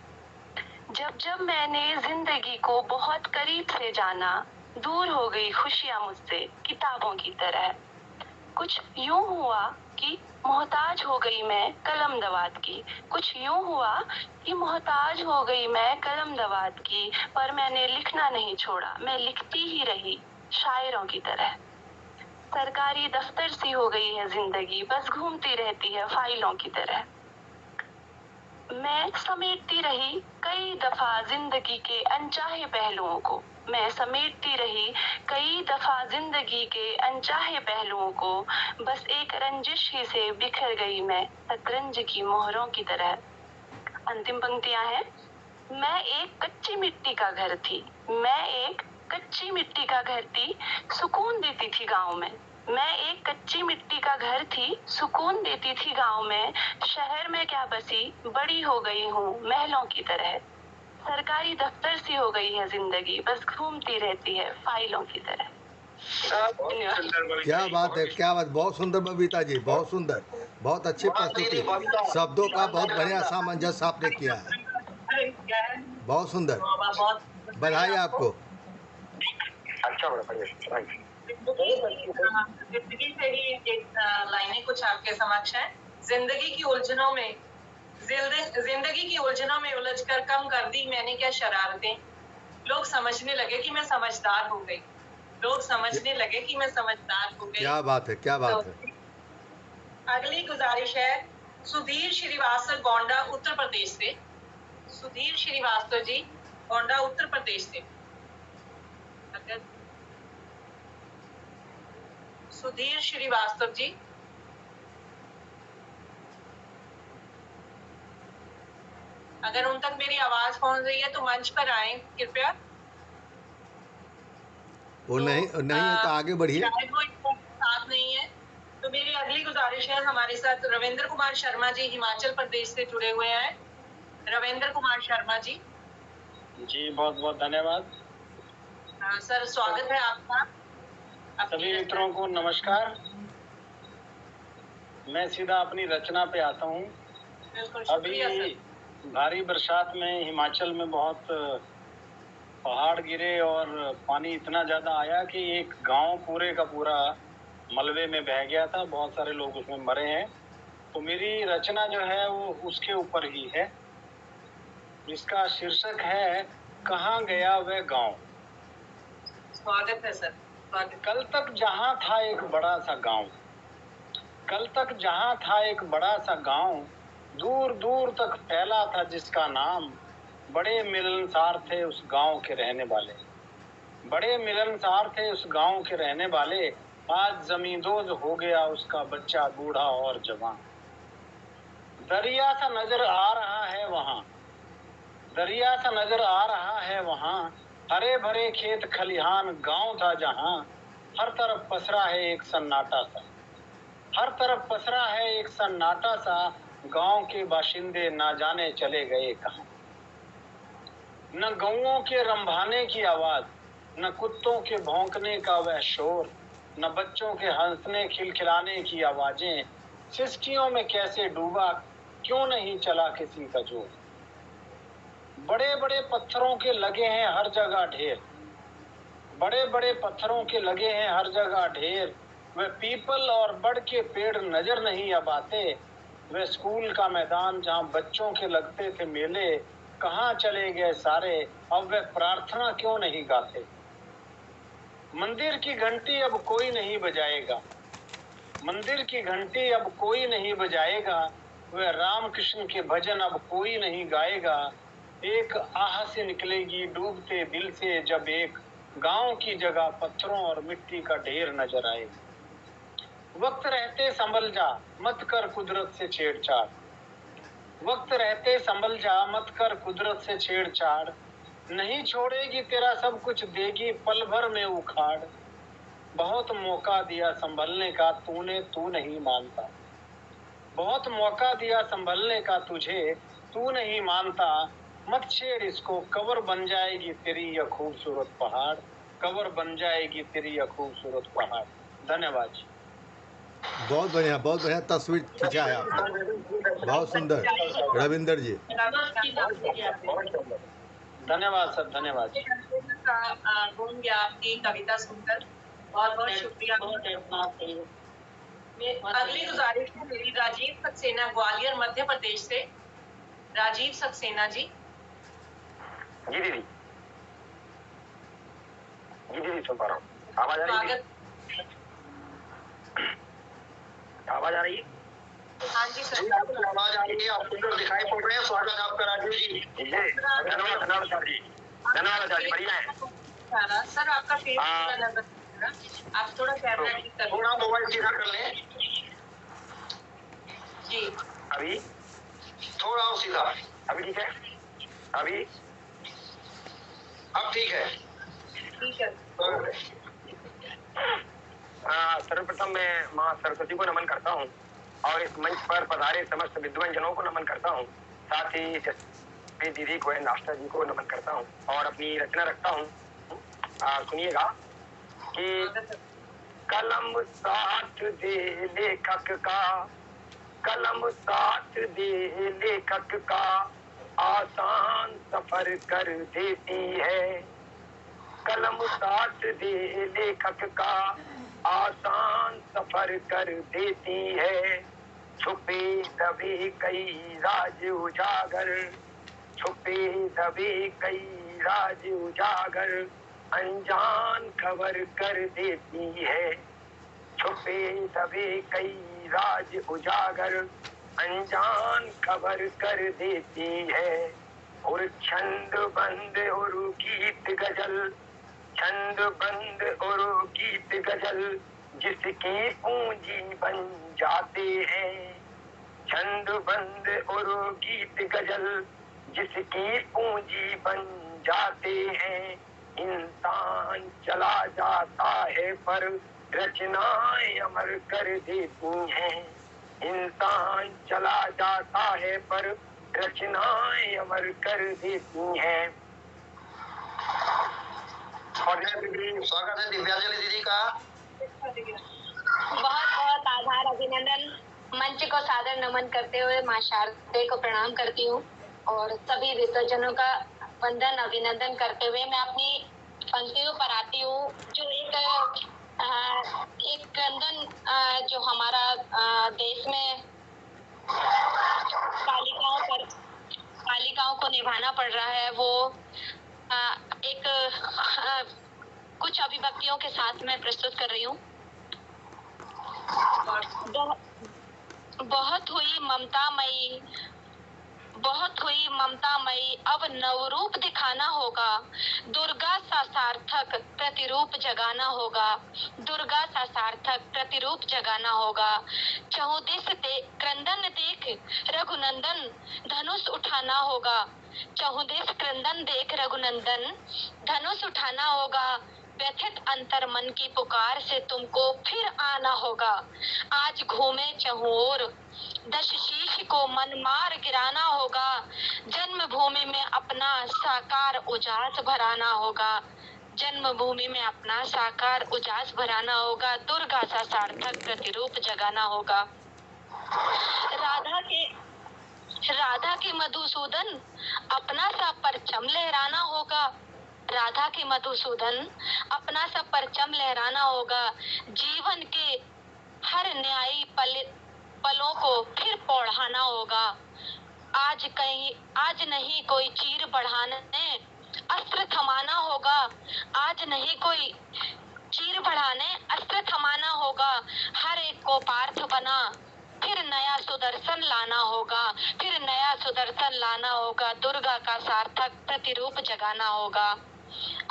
जब जब मैंने जिंदगी को बहुत करीब से जाना, दूर हो गई खुशियां मुझसे किताबों की तरह। कुछ यूं हुआ कि मोहताज हो गई मैं कलम दवात की, कुछ यूं हुआ कि मोहताज हो गई मैं कलम दवात की, पर मैंने लिखना नहीं छोड़ा, मैं लिखती ही रही शायरों की तरह। सरकारी दफ्तर सी हो गई है जिंदगी, बस घूमती रहती है फाइलों की तरह। मैं समेटती रही कई दफा जिंदगी के अनचाहे पहलुओं को, मैं समेटती रही कई दफा जिंदगी के अनचाहे पहलुओं को, बस एक रंजिश ही से बिखर गई मैं शतरंज की मोहरों की तरह। अंतिम पंक्तियां हैं। मैं एक कच्ची मिट्टी का घर थी, मैं एक कच्ची मिट्टी का घर थी, सुकून देती थी गांव में। मैं एक कच्ची मिट्टी का घर थी, सुकून देती थी गांव में, शहर में क्या बसी बड़ी हो गई हूँ महलों की तरह। सरकारी दफ्तर सी हो गई है जिंदगी, बस घूमती रहती है फाइलों की तरह। क्या बात है, क्या बात, बहुत सुंदर बबीता जी, बहुत सुंदर, बहुत अच्छी प्रस्तुति, शब्दों का बहुत बढ़िया सामंजस्य आपने किया है, बहुत सुंदर, बधाई आपको। अच्छा जिंदगी से ही एक लाइनें कुछ आपके समक्ष हैं। जिंदगी की उलझनों में उलझकर कम कर दी मैंने क्या शरारतें, लोग समझने लगे कि मैं समझदार हो गई, लोग समझने लगे कि मैं समझदार हो गई। क्या बात है, क्या बात है। अगली गुजारिश है सुधीर श्रीवास्तव गोंडा उत्तर प्रदेश से। सुधीर श्रीवास्तव जी गोंडा उत्तर प्रदेश से। सुधीर श्रीवास्तव जी, अगर उन तक मेरी आवाज पहुंच रही है तो मंच पर आए कृपया। वो नहीं है तो आगे बढ़िए। शायद वो साथ नहीं है तो मेरी अगली गुजारिश है, हमारे साथ रविंद्र कुमार शर्मा जी हिमाचल प्रदेश से जुड़े हुए हैं। रविंद्र कुमार शर्मा जी। जी बहुत बहुत धन्यवाद। सर स्वागत है आपका। सभी मित्रों को नमस्कार। मैं सीधा अपनी रचना पे आता हूँ। अभी भारी बरसात में हिमाचल में बहुत पहाड़ गिरे और पानी इतना ज़्यादा आया कि एक गांव पूरे का पूरा मलबे में बह गया था, बहुत सारे लोग उसमें मरे हैं। तो मेरी रचना जो है वो उसके ऊपर ही है, जिसका शीर्षक है कहाँ गया वह गांव। स्वागत है सर। कल तक जहाँ था एक बड़ा सा गांव, कल तक जहाँ था एक बड़ा सा गांव, दूर दूर तक फैला था जिसका नाम, बड़े मिलनसार थे उस गांव के रहने वाले, बड़े मिलनसार थे उस गांव के रहने वाले। आज जमींदोज हो गया उसका बच्चा बूढ़ा और जवान। दरिया सा नजर आ रहा है वहाँ, दरिया सा नजर आ रहा है वहाँ, हरे भरे खेत खलिहान गांव था जहाँ, हर तरफ पसरा है एक सन्नाटा सा, हर तरफ पसरा है एक सन्नाटा सा, गांव के बाशिंदे ना जाने चले गए कहाँ। न गौओं के रंभाने की आवाज, न कुत्तों के भौंकने का वह शोर, न बच्चों के हंसने खिलखिलाने की आवाजें, सिसकियों में कैसे डूबा क्यों नहीं चला किसी का जोर। बड़े बड़े पत्थरों के लगे हैं हर जगह ढेर, बड़े बड़े पत्थरों के लगे हैं हर जगह ढेर, वे पीपल और बड़ के पेड़ नजर नहीं अब आते, वे स्कूल का मैदान जहाँ बच्चों के लगते थे मेले, कहाँ चले गए सारे अब वे प्रार्थना क्यों नहीं गाते। मंदिर की घंटी अब कोई नहीं बजाएगा, मंदिर की घंटी अब कोई नहीं बजाएगा, वे राम कृष्ण के भजन अब कोई नहीं गाएगा। एक आह से निकलेगी डूबते दिल से जब एक गांव की जगह पत्थरों और मिट्टी का ढेर नजर आएगा। वक्त रहते संभल जा मत कर कुदरत से छेड़छाड़, वक्त रहते संभल जा मत कर कुदरत से छेड़छाड़, नहीं छोड़ेगी तेरा सब कुछ, देगी पल भर में उखाड़। बहुत मौका दिया संभलने का तूने, तू नहीं मानता। बहुत मौका दिया संभलने का तुझे, तू नहीं मानता। मत छेड़ इसको, कब्र बन जाएगी तेरी यह खूबसूरत पहाड़। कब्र बन जाएगी तेरी यह खूबसूरत पहाड़। धन्यवाद जी। बहुत बढ़िया तस्वीर खींचा है आपने, बहुत सुंदर रविंदर जी। धन्यवाद सर, धन्यवाद। घूम गया आपकी कविता सुनकर, बहुत बहुत शुक्रिया। अगली गुजारिश है मेरी राजीव सक्सेना, ग्वालियर मध्य प्रदेश से। राजीव सक्सेना जी। जी दीदी, जी दीदी सुन पा रहा हूँ। आवाज आ रही है? आवाज आ रही है? हाँ जी सर, आपकी आवाज आ रही है, आप सुंदर दिखाई पड़ रहे हैं। स्वागत आपका राजीव जी। धन्यवाद धन्यवाद जी, धन्यवाद जी, बढ़िया है सर। आपका फेस नजर, आप थोड़ा कैमरा ठीक कर, थोड़ा मोबाइल सीधा कर लें जी। अभी थोड़ा और सीधा, अभी ठीक है? अभी अब ठीक है? ठीक है। सर्वप्रथम मैं माँ सरस्वती को नमन करता हूँ और इस मंच पर पधारे समस्त विद्वान जनों को नमन करता हूँ। साथ ही दीदी को, नाश्ता जी को नमन करता हूँ और अपनी रचना रखता हूँ। सुनिएगा कि कलम साथ दे लेखक का, कलम साथ दे लेखक का, आसान सफर कर देती है। कलम साथ दे लेखक का, आसान सफर कर देती है। छुपे दबे कई राज उजागर, छुपे दबे कई राज उजागर, अनजान खबर कर देती है। छुपे दबे कई राज उजागर, अनजान खबर कर देती है। और छंद बंद और गीत गजल, छंद बंद और गीत गजल, जिसकी पूंजी बन जाते हैं। छंद बंद और गीत गजल, जिसकी पूंजी बन जाते हैं। इंसान चला जाता है पर रचनाएं अमर कर देती हैं। इंसान चला जाता है पर रचनाएं अमर कर देती हैं। स्वागत है दिव्यांजलि दीदी का। बहुत बहुत आभार, अभिनंदन। मंच को सादर नमन करते हुए मां शारदे को प्रणाम करती हूँ और सभी विद्वजनों का वंदन अभिनंदन करते हुए मैं अपनी पंक्तियों पर आती हूँ। जो एक क्रंदन जो हमारा देश में बालिकाओं को निभाना पड़ रहा है, वो कुछ अभिव्यक्तियों के साथ मैं प्रस्तुत कर रही हूँ। बहुत हुई ममता मई, अब नवरूप दिखाना होगा। दुर्गा सा सार्थक प्रतिरूप जगाना होगा। दुर्गा सा सार्थक प्रतिरूप जगाना होगा। चहुदिश क्रंदन देख रघुनंदन, धनुष उठाना होगा। चहुदिश क्रंदन देख रघुनंदन, धनुष उठाना होगा। व्यथित अंतर मन की पुकार से तुमको फिर आना होगा। आज घूमे चहुओर, दश शीश को मन मार गिराना होगा। जन्मभूमि में अपना साकार उजास भराना होगा। जन्मभूमि में अपना साकार उजास भराना होगा। दुर्गा सा सार्थक प्रतिरूप जगाना होगा। राधा के मधुसूदन, अपना सा परचम लहराना होगा। राधा के मधुसूदन, अपना सा परचम लहराना होगा। जीवन के हर न्यायी पलों को फिर पौढ़ाना होगा। आज नहीं कोई चीर बढ़ाने अस्त्र थमाना होगा। आज नहीं कोई चीर बढ़ाने अस्त्र थमाना होगा। हर एक को पार्थ बना फिर नया सुदर्शन लाना होगा। फिर नया सुदर्शन लाना होगा। दुर्गा का सार्थक प्रतिरूप जगाना होगा।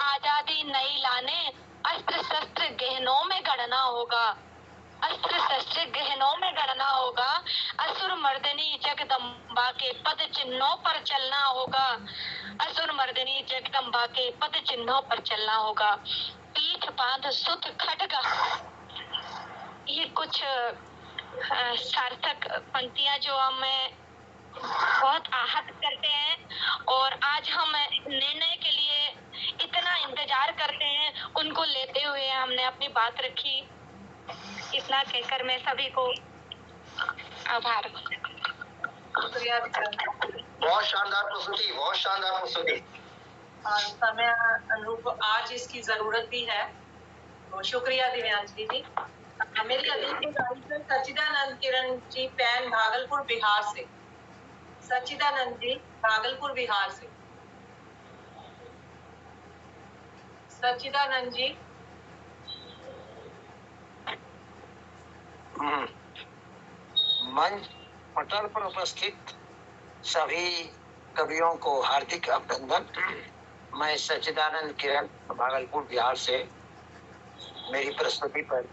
आजादी नई लाने अस्त्र शस्त्र गहनों में गढ़ना होगा। अस्त्र शस्त्र गहनों में गढ़ना होगा। असुर मर्दनी जगदम्बा के पद चिन्हों पर चलना होगा। असुर मर्दनी जगदम्बा के पद चिन्हों पर चलना होगा, पीठ बांध सुत खड्ग। ये कुछ सार्थक पंक्तियां जो हमें बहुत आहत करते हैं, और आज हम निर्णय के लिए इतना इंतजार करते हैं, उनको लेते हुए हमने अपनी बात रखी। इतना कहकर मैं सभी को आभार। बहुत शानदार प्रस्तुति, बहुत शानदार प्रस्तुति। समय अनुरूप आज इसकी जरूरत भी है, तो शुक्रिया दिव्यांजलि जी। मेरी अतिथि सच्चिदानंद किरण जी पैन, भागलपुर बिहार से। सच्चिदानंद जी भागलपुर बिहार से। सच्चिदानंद जी। मंच पटल पर उपस्थित सभी कवियों को हार्दिक अभिनंदन। मैं सच्चिदानंद किरण, भागलपुर बिहार से। मेरी प्रस्तुति पर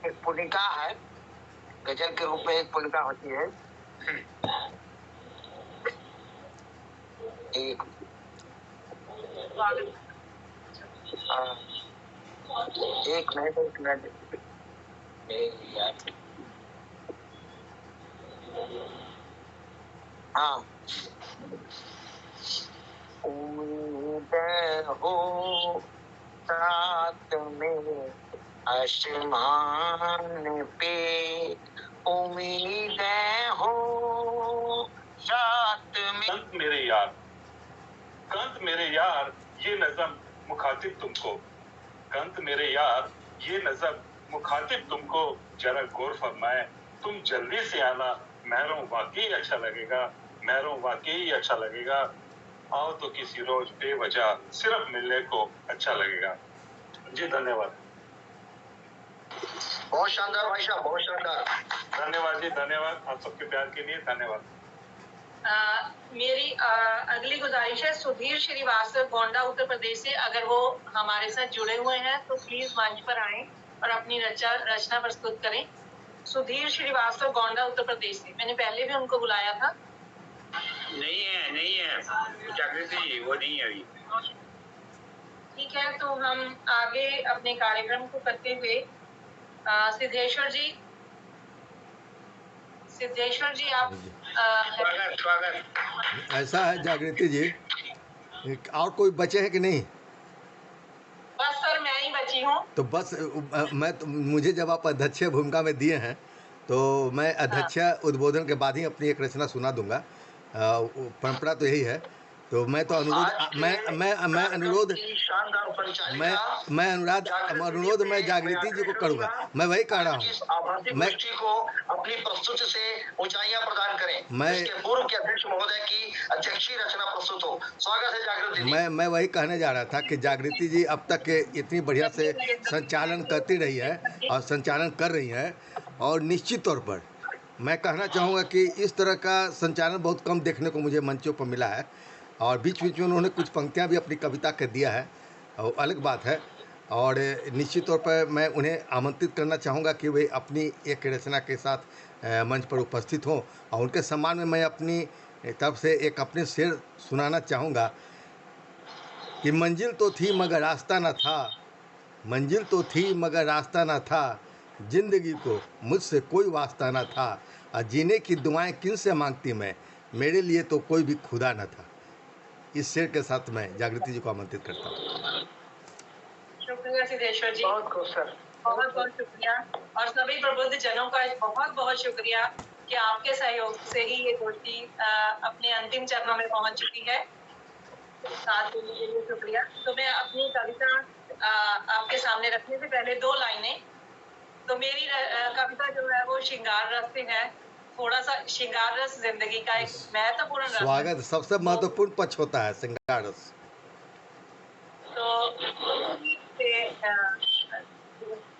एक पुनिका है, गजल के रूप में एक पुनिका होती है। एक मिनट हाँ। उम्मीद हो साथ में आसमान पे, उम्मीद हो साथ में। कंत मेरे यार, कंत मेरे यार, ये नज़म मुखातिब तुमको। कंत मेरे यार, ये नज़म मुखातिब तुमको। जरा गौर फरमाए, तुम जल्दी से आना, महरों वाकई अच्छा लगेगा, महरों वाकई अच्छा लगेगा। आओ तो किसी रोज बेवजह सिर्फ मिलने को अच्छा लगेगा। जी धन्यवाद। बहुत शानदार भाई साहब, बहुत शानदार। धन्यवाद जी, धन्यवाद आप सबके प्यार के लिए, धन्यवाद। मेरी अगली गुजारिश है सुधीर श्रीवास्तव, गोंडा उत्तर प्रदेश से। अगर वो हमारे साथ जुड़े हुए हैं तो प्लीज मंच पर आएं और अपनी रचना प्रस्तुत करें। सुधीर श्रीवास्तव, गोंडा उत्तर प्रदेश से। मैंने पहले भी उनको बुलाया था। नहीं है जागृति जी, वो नहीं है अभी। ठीक है, तो हम आगे अपने कार्यक्रम को करते हुए सिद्धेश्वर जी आप स्वागत। ऐसा है जागृति जी, और कोई बचे हैं कि नहीं? बस सर मैं ही बची हूँ। तो बस मुझे जब आप अध्यक्ष भूमिका में दिए हैं तो मैं अध्यक्ष उद्बोधन के बाद ही अपनी एक रचना सुना दूंगा। परंपरा तो यही है। तो मैं तो अनुरोध मैं जागृति जी को करूंगा। मैं वही कह रहा हूँ, मैं को अपनी प्रस्तुति से ऊंचाइयां प्रदान करें। इसके पूर्व के अध्यक्ष महोदय की अध्यक्षीय रचना प्रस्तुत हो। स्वागत है जागृति जी। मैं वही कहने जा रहा था कि जागृति जी अब तक इतनी बढ़िया से संचालन करती रही है और संचालन कर रही है, और निश्चित तौर पर मैं कहना चाहूँगा कि इस तरह का संचालन बहुत कम देखने को मुझे मंचों पर मिला है। और बीच बीच में उन्होंने कुछ पंक्तियाँ भी अपनी कविता के दिया है, और अलग बात है। और निश्चित तौर पर मैं उन्हें आमंत्रित करना चाहूँगा कि वे अपनी एक रचना के साथ मंच पर उपस्थित हों, और उनके सम्मान में मैं अपनी तरफ से एक अपने शेर सुनाना चाहूँगा कि मंजिल तो थी मगर रास्ता न था, मंजिल तो थी मगर रास्ता न था, जिंदगी को मुझसे कोई वास्ता न था, और जीने की दुआएं किन से मांगती मैं, मेरे लिए तो कोई भी खुदा न था। इस शेर के साथ मैं जागृति जी को आमंत्रित करता हूँ। शुक्रिया सिद्धेश्वर जी, बहुत खुश सर, बहुत बहुत शुक्रिया। और सभी प्रबुद्ध जनों का बहुत बहुत शुक्रिया कि आपके सहयोग से ही ये गोष्ठी अपने अंतिम चरणों में पहुंच चुकी है। साथ देने के लिए शुक्रिया। तो मैं अपनी कविता आपके सामने रखने से पहले दो लाइनें, तो मेरी कविता जो है वो श्रृंगार रस से है। थोड़ा सा श्रृंगार रस जिंदगी का एक महत्वपूर्ण स्वागत, सबसे महत्वपूर्ण पक्ष होता है श्रृंगार रस। तो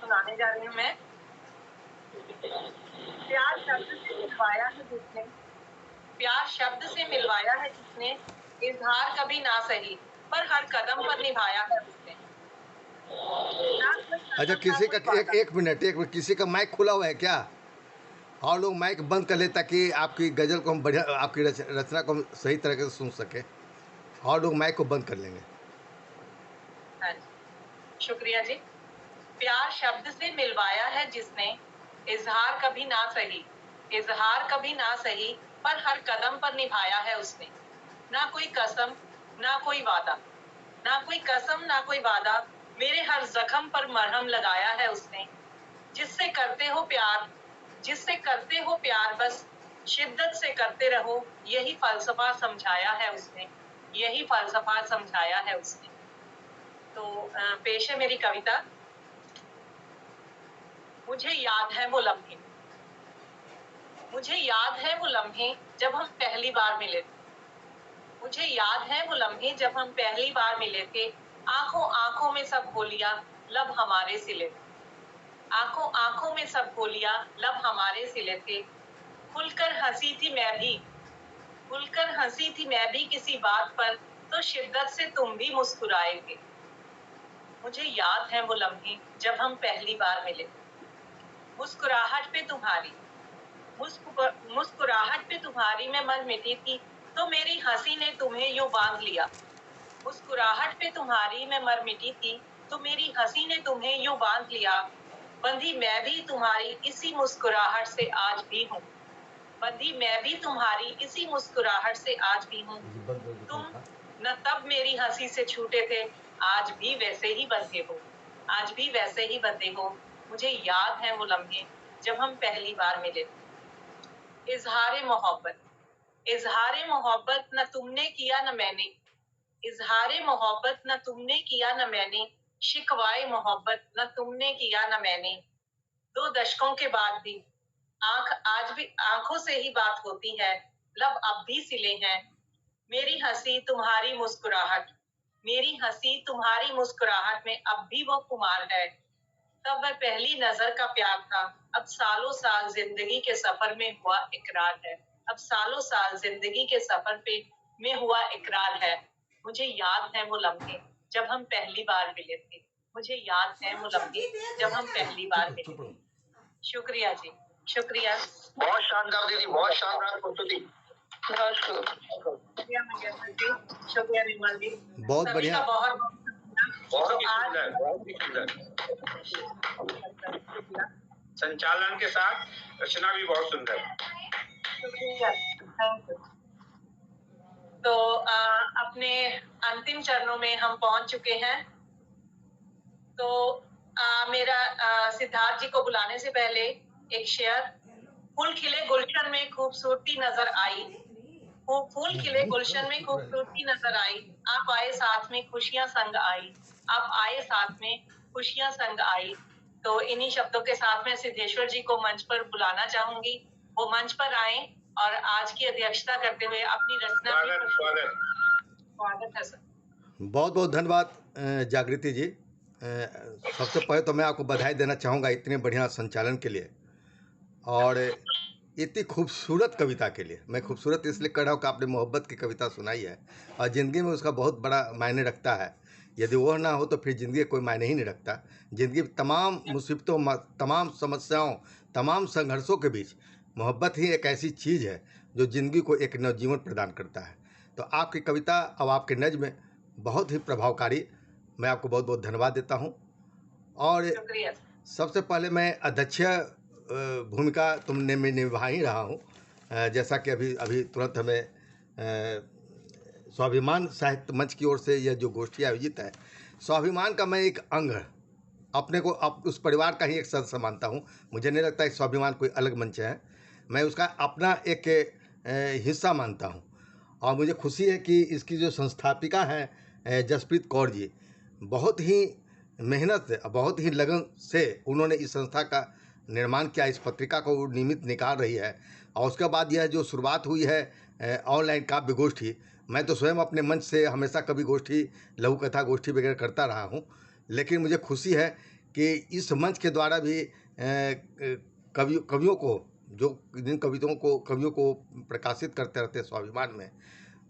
सुनाने जा रही हूँ मैं। प्यार शब्द से मिलवाया है जिसने, प्यार शब्द से मिलवाया है जिसने, इजहार कभी ना सही पर हर कदम पर निभाया है उसने। अच्छा, किसी का एक मिनट किसी का माइक खुला हुआ है क्या? और लोग माइक बंद कर ले ताकि आपकी गज़ल को हम बढ़िया, आपकी रचना को हम सही तरीके से सुन सकें। और लोग माइक को बंद कर लेंगे। हाँ जी, शुक्रिया जी। प्यार शब्द से मिलवाया है जिसने, इजहार कभी ना सही, इजहार कभी ना सही, पर हर कदम पर निभाया है उसने। ना कोई कसम ना कोई वादा, ना कोई कसम ना कोई वादा, मेरे हर जख्म पर मरहम लगाया है उसने। जिससे करते हो प्यार, जिससे करते हो प्यार, बस शिद्दत से करते रहो, यही फलसफा समझाया है उसने, यही फलसफा समझाया है उसने। तो पेश है मेरी कविता। मुझे याद है वो लम्हे, मुझे याद है वो लम्हे जब हम पहली बार मिले थे। मुझे याद है वो लम्हे जब हम पहली बार मिले थे। आंखों आंखों में सब होलियां लब हमारे सिले थे। आंखों आंखों में सब होलियां लब हमारे सिले थे। खुलकर हंसी थी मैं भी, खुलकर हंसी थी मैं भी किसी बात पर, तो शिद्दत से तुम भी मुस्कुराए थे। मुझे याद है वो लम्हे जब हम पहली बार मिले थे। मुस्कुराहट पे तुम्हारी, मुस्कुराहट पे तुम्हारी मैं मन मिटी थी, तो मेरी हंसी ने तुम्हें यूं बांध लिया। मुस्कुराहट पे तुम्हारी मैं मर मिटी थी, तो मेरी हंसी ने तुम्हें यूं बांध लिया। बंधी मैं भी तुम्हारी इसी मुस्कुराहट से आज भी हूँ, बंधी मैं भी तुम्हारी इसी मुस्कुराहट से आज भी हूँ। तुम न तब मेरी हंसी से छूटे थे, आज भी वैसे ही बंधे हो, आज भी वैसे ही बंधे हो। मुझे याद है वो लम्हे जब हम पहली बार मिले थे। इजहारे मोहब्बत, इजहारे मोहब्बत न तुमने किया न मैंने, इजहारे मोहब्बत न तुमने किया न मैंने, शिकवाए मोहब्बत न तुमने किया न मैंने। 2 दशकों के बाद भी आंख आज भी आंखों से ही बात होती है, लब अब भी सिले हैं। मेरी हंसी तुम्हारी मुस्कुराहट, मेरी हंसी तुम्हारी मुस्कुराहट में अब भी वो खुमार है। तब वह पहली नजर का प्यार था, अब सालों साल जिंदगी के सफर में हुआ इकरार है। अब सालों साल जिंदगी के सफर पे में हुआ इकरार है। मुझे याद है वो लम्हे जब हम पहली बार मिले थे। मुझे याद है वो लम्हे जब हम पहली बार मिले थे। शुक्रिया जी, शुक्रिया। बहुत शानदार दीदी, बहुत शानदार प्रस्तुति। बहुत शुक्रिया मंगेतर जी, शुक्रिया निर्मल जी। बहुत बढ़िया। बहुत बहुत ही सुंदर, बहुत ही सुंदर। संचालन के साथ रचना भी बहुत सुंदर। शुक्रिया, थैंक यू। तो अपने अंतिम चरणों में हम पहुंच चुके हैं। तो मेरा सिद्धार्थ जी को बुलाने से पहले एक शेयर। फूल खिले गुलशन में खूबसूरती नजर आई, फूल खिले गुलशन में खूबसूरती नजर आई, आप आए साथ में खुशियां संग आई, आप आए साथ में खुशियां संग आई। तो इन्हीं शब्दों के साथ में सिद्धेश्वर जी को मंच पर बुलाना चाहूंगी। वो मंच पर आए और आज की अध्यक्षता करते हुए अपनी रचना। स्वागत है सर। बहुत बहुत धन्यवाद जागृति जी। सबसे पहले तो मैं आपको बधाई देना चाहूँगा इतने बढ़िया संचालन के लिए और इतनी खूबसूरत कविता के लिए। मैं खूबसूरत इसलिए कह रहा हूँ कि आपने मोहब्बत की कविता सुनाई है और ज़िंदगी में उसका बहुत बड़ा मायने रखता है। यदि वह ना हो तो फिर ज़िंदगी कोई मायने ही नहीं रखता। ज़िंदगी तमाम मुसीबतों, तमाम समस्याओं, तमाम संघर्षों के बीच मोहब्बत ही एक ऐसी चीज़ है जो ज़िंदगी को एक नवजीवन प्रदान करता है। तो आपकी कविता और आपके नज़्म बहुत ही प्रभावकारी। मैं आपको बहुत बहुत धन्यवाद देता हूँ। और सबसे पहले मैं अध्यक्ष भूमिका तुमने मैं निभा ही रहा हूँ। जैसा कि अभी तुरंत हमें स्वाभिमान साहित्य मंच की ओर से यह जो गोष्ठी आयोजित है, स्वाभिमान का मैं एक अंग अपने को उस परिवार का ही एक सदस्य मानता हूँ। मुझे नहीं लगता कि स्वाभिमान कोई अलग मंच है, मैं उसका अपना एक हिस्सा मानता हूँ। और मुझे खुशी है कि इसकी जो संस्थापिका हैं जसप्रीत कौर जी, बहुत ही मेहनत, बहुत ही लगन से उन्होंने इस संस्था का निर्माण किया, इस पत्रिका को नियमित निकाल रही है। और उसके बाद यह जो शुरुआत हुई है ऑनलाइन काव्य गोष्ठी, मैं तो स्वयं अपने मंच से हमेशा कवि गोष्ठी, लघु कथा गोष्ठी वगैरह करता रहा हूँ, लेकिन मुझे खुशी है कि इस मंच के द्वारा भी कवियों को, जो जिन कवियों को प्रकाशित करते रहते हैं स्वाभिमान में,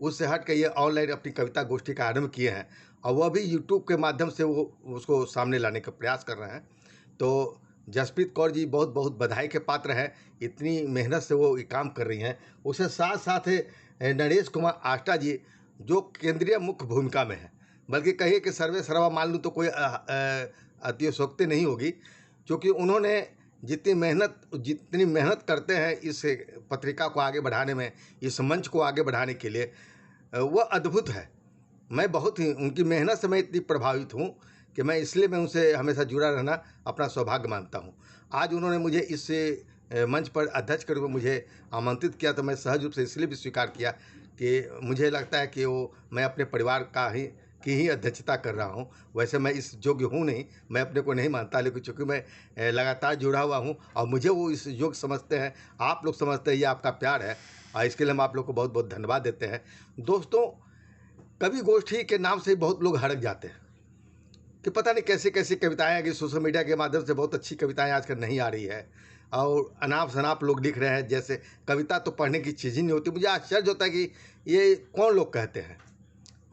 उससे हट के ये ऑनलाइन अपनी कविता गोष्ठी का आरंभ किए हैं और वह भी यूट्यूब के माध्यम से वो उसको सामने लाने का प्रयास कर रहे हैं। तो जसप्रीत कौर जी बहुत बहुत बधाई के पात्र हैं, इतनी मेहनत से वो ये काम कर रही हैं। उसके साथ साथ नरेश कुमार आष्टा जी जो केंद्रीय मुख्य भूमिका में है, बल्कि कहिए कि सर्वे सर्वा मान लूँ तो कोई अतिशयोक्ति नहीं होगी, क्योंकि उन्होंने जितनी मेहनत करते हैं इस पत्रिका को आगे बढ़ाने में, इस मंच को आगे बढ़ाने के लिए, वह अद्भुत है। मैं बहुत ही उनकी मेहनत से मैं इतनी प्रभावित हूँ कि मैं इसलिए मैं उनसे हमेशा जुड़ा रहना अपना सौभाग्य मानता हूँ। आज उन्होंने मुझे इस मंच पर अध्यक्ष के रूप में मुझे आमंत्रित किया, तो मैं सहज रूप से इसलिए भी स्वीकार किया कि मुझे लगता है कि मैं अपने परिवार की ही अध्यक्षता कर रहा हूँ। वैसे मैं इस योग्य हूँ नहीं, मैं अपने को नहीं मानता, लेकिन चूँकि मैं लगातार जुड़ा हुआ हूँ और मुझे वो इस योग्य समझते हैं, आप लोग समझते हैं, ये आपका प्यार है और इसके लिए हम आप लोग को बहुत बहुत धन्यवाद देते हैं। दोस्तों, कवि गोष्ठी के नाम से बहुत लोग हड़क जाते हैं कि पता नहीं कैसी कैसी कविताएं कि सोशल मीडिया के माध्यम से बहुत अच्छी कविताएं आजकल नहीं आ रही है और अनाप शनाप लोग लिख रहे हैं, जैसे कविता तो पढ़ने की चीज़ ही नहीं होती। मुझे आश्चर्य होता है कि ये कौन लोग कहते हैं।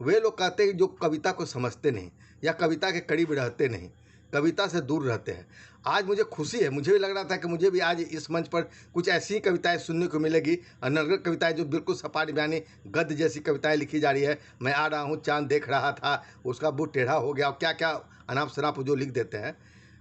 वे लोग कहते हैं जो कविता को समझते नहीं या कविता के करीब रहते नहीं, कविता से दूर रहते हैं। आज मुझे खुशी है, मुझे भी लग रहा था कि मुझे भी आज इस मंच पर कुछ ऐसी कविताएं सुनने को मिलेगी, अनर्गल कविताएं जो बिल्कुल सपाट बयानी गद्य जैसी कविताएं लिखी जा रही है। मैं आ रहा हूँ, चांद देख रहा था, उसका बुट टेढ़ा हो गया, और क्या क्या अनाप शनाप जो लिख देते हैं।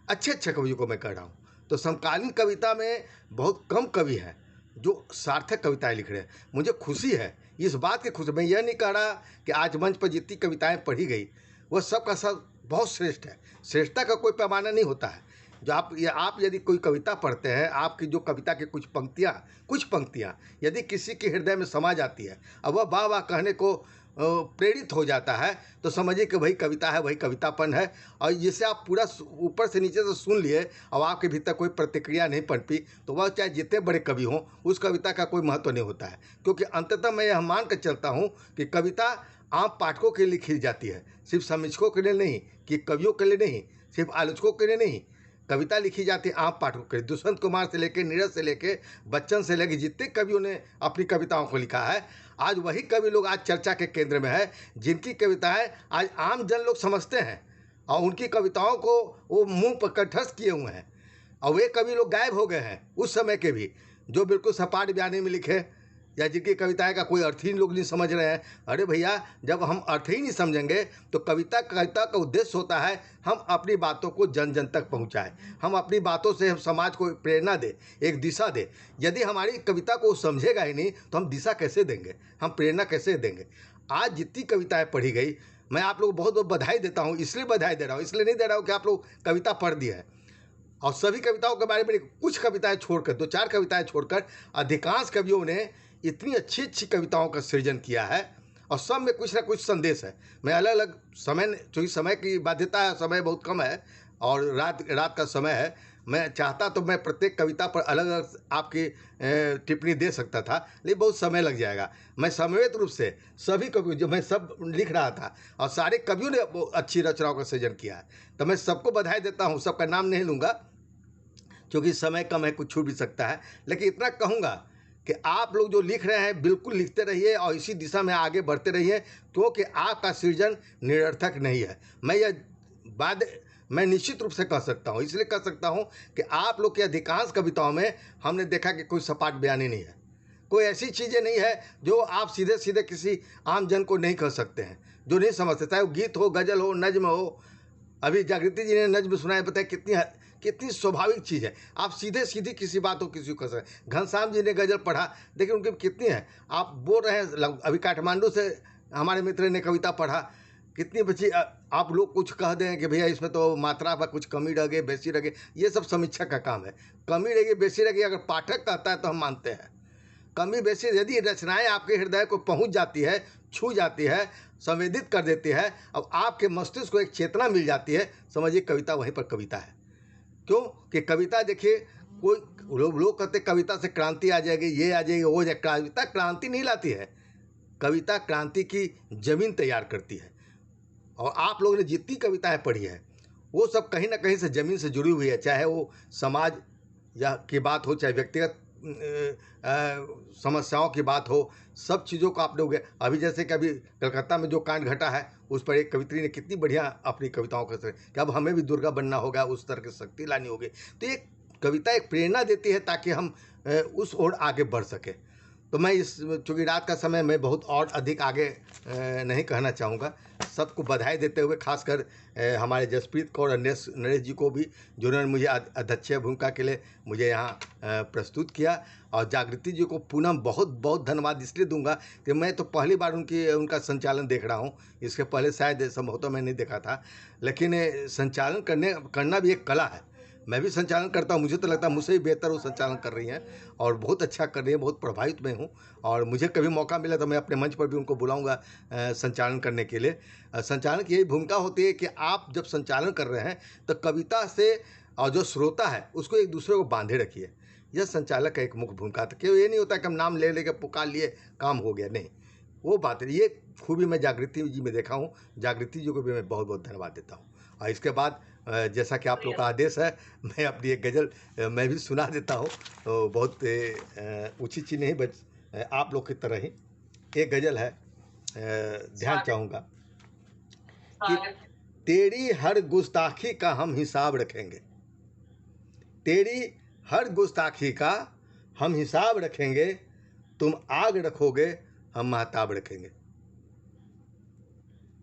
अच्छे कवियों को मैं कह रहा हूँ। तो समकालीन कविता में बहुत कम कवि हैं जो सार्थक कविताएँ लिख रहे हैं। मुझे खुशी है, इस बात की खुशी। मैं यह नहीं कह रहा कि आज मंच पर जितनी कविताएँ पढ़ी गई वह सब का सब बहुत श्रेष्ठ है। श्रेष्ठता का कोई पैमाना नहीं होता है। जो आप यदि कोई कविता पढ़ते हैं, आपकी जो कविता की कुछ पंक्तियाँ यदि किसी के हृदय में समा जाती है और वह वाह वाह कहने को प्रेरित हो जाता है, तो समझिए कि वही कविता है, वही कवितापन है। और जिसे आप पूरा ऊपर से नीचे से सुन लिए और आपके भीतर कोई प्रतिक्रिया नहीं पनपी, तो वह चाहे जितने बड़े कवि हों, उस कविता का कोई महत्व नहीं होता है। क्योंकि अंततः मैं यह मान कर चलता हूँ कि कविता आम पाठकों के लिए लिखी जाती है, सिर्फ समीक्षकों के लिए नहीं, कि कवियों के लिए नहीं, सिर्फ आलोचकों के लिए नहीं। कविता लिखी जाती है आम पाठकों के लिए। दुष्यंत कुमार से लेकर, नीरज से लेकर, बच्चन से लेकर जितने कवियों ने अपनी कविताओं को लिखा है, आज वही कवि लोग आज चर्चा के केंद्र में है, जिनकी कविताएं आज आम जन लोग समझते हैं और उनकी कविताओं को वो मुंह पर कंठस्थ किए हुए हैं। और वे कवि लोग गायब हो गए हैं उस समय के भी, जो बिल्कुल सपाट बयानी में लिखे या जिनकी कविताएं का कोई अर्थ ही लोग नहीं समझ रहे हैं। अरे भैया, जब हम अर्थ ही नहीं समझेंगे तो कविता का उद्देश्य होता है हम अपनी बातों को जन जन तक पहुंचाएं, हम अपनी बातों से हम समाज को प्रेरणा दे, एक दिशा दे। यदि हमारी कविता को समझेगा ही नहीं तो हम दिशा कैसे देंगे, हम प्रेरणा कैसे देंगे। आज जितनी कविताएँ पढ़ी गई, मैं आप लोग बहुत बहुत बधाई देता हूँ। इसलिए बधाई दे रहा हूँ, इसलिए नहीं दे रहा हूँ कि आप लोग कविता पढ़ दी है। और सभी कविताओं के बारे में कुछ कविताएँ छोड़कर, 2-4 कविताएँ छोड़कर अधिकांश कवियों ने इतनी अच्छी अच्छी कविताओं का सृजन किया है और सब में कुछ ना कुछ संदेश है। मैं अलग अलग समय, चूँकि समय की बाध्यता है, समय बहुत कम है और रात का समय है, मैं चाहता तो मैं प्रत्येक कविता पर अलग अलग आपकी टिप्पणी दे सकता था, लेकिन बहुत समय लग जाएगा। मैं समवेत रूप से सभी कवियों, जो मैं सब लिख रहा था और सारे कवियों ने अच्छी रचनाओं का सृजन किया है, तो मैं सबको बधाई देता हूँ। सबका नाम नहीं लूँगा क्योंकि समय कम है, कुछ छूट भी सकता है, लेकिन इतना कहूँगा कि आप लोग जो लिख रहे हैं बिल्कुल लिखते रहिए और इसी दिशा में आगे बढ़ते रहिए, क्योंकि आपका सृजन निरर्थक नहीं है। मैं यह बात मैं निश्चित रूप से कह सकता हूँ, इसलिए कह सकता हूँ कि आप लोग की अधिकांश कविताओं में हमने देखा कि कोई सपाट बयानी नहीं है, कोई ऐसी चीज़ें नहीं है जो आप सीधे सीधे किसी आम जन को नहीं कह सकते हैं, जो नहीं समझते, चाहे वो गीत हो, गज़ल हो, नज्म हो। अभी जागृति जी ने नज्म सुनाए, बताया कितनी स्वाभाविक चीज़ है। आप सीधे सीधी किसी बात को किसी को कह सकते। घनश्याम जी ने गज़ल पढ़ा, देखिए उनकी कितनी है। आप बोल रहे हैं, अभी काठमांडू से हमारे मित्र ने कविता पढ़ा, कितनी बच्ची। आप लोग कुछ कह दें कि भैया इसमें तो मात्रा पर कुछ कमी रह गई, बेसी रह गई, ये सब समीक्षा का काम है। कमी रहेगी, बेसी रहेगी, अगर पाठक कहता है तो हम मानते हैं। कमी बेसी यदि रचनाएँ आपके हृदय को पहुँच जाती है, छू जाती है, संवेदित कर देती है, अब आपके मस्तिष्क को एक चेतना मिल जाती है, समझिए कविता वहीं पर कविता है। क्यों कि कविता, देखिए कोई लोग कहते कविता से क्रांति आ जाएगी, ये आ जाएगी, वो जाए। कविता क्रांति नहीं लाती है, कविता क्रांति की जमीन तैयार करती है। और आप लोगों ने जितनी कविताएं पढ़ी है वो सब कहीं ना कहीं से ज़मीन से जुड़ी हुई है, चाहे वो समाज या की बात हो, चाहे व्यक्तिगत समस्याओं की बात हो, सब चीज़ों को आप लोग अभी जैसे कि अभी कलकत्ता में जो कांड घटा है उस पर एक कवित्री ने कितनी बढ़िया अपनी कविताओं के कि अब हमें भी दुर्गा बनना होगा, उस तरह की शक्ति लानी होगी। तो ये कविता एक प्रेरणा देती है ताकि हम उस ओर आगे बढ़ सके। तो मैं इस चूँकि रात का समय मैं बहुत और अधिक आगे नहीं कहना चाहूँगा। सबको बधाई देते हुए खासकर हमारे जसप्रीत कौर और नरेश जी को भी, जिन्होंने मुझे अध्यक्षीय भूमिका के लिए मुझे यहाँ प्रस्तुत किया। और जागृति जी को पुनः बहुत बहुत धन्यवाद इसलिए दूंगा कि मैं तो पहली बार उनका संचालन देख रहा हूँ। इसके पहले शायद संभवतः मैं नहीं देखा था, लेकिन संचालन करना भी एक कला है। मैं भी संचालन करता हूँ, मुझे तो लगता है मुझसे भी बेहतर वो संचालन कर रही हैं और बहुत अच्छा कर रही हैं, बहुत प्रभावित मैं हूँ। और मुझे कभी मौका मिला तो मैं अपने मंच पर भी उनको बुलाऊंगा संचालन करने के लिए। संचालन की यही भूमिका होती है कि आप जब संचालन कर रहे हैं तो कविता से और जो श्रोता है उसको एक दूसरे को बांधे रखिए। यह संचालक का एक मुख्य भूमिका था कि ये नहीं होता कि हम नाम ले लेकर पुकार लिए काम हो गया, नहीं, वो बात है। ये खूबी मैं जागृति जी में देखा हूँ। जागृति जी को भी मैं बहुत बहुत धन्यवाद देता हूँ। और इसके बाद जैसा कि आप लोग का आदेश है, मैं अपनी एक गज़ल मैं भी सुना देता हूँ। तो बहुत ऊँची चीज़ नहीं, बस आप लोग की तरह ही एक गज़ल है। ध्यान चाहूँगा कि तेरी हर गुस्ताखी का हम हिसाब रखेंगे, तेरी हर गुस्ताखी का हम हिसाब रखेंगे, तुम आग रखोगे हम महताब रखेंगे।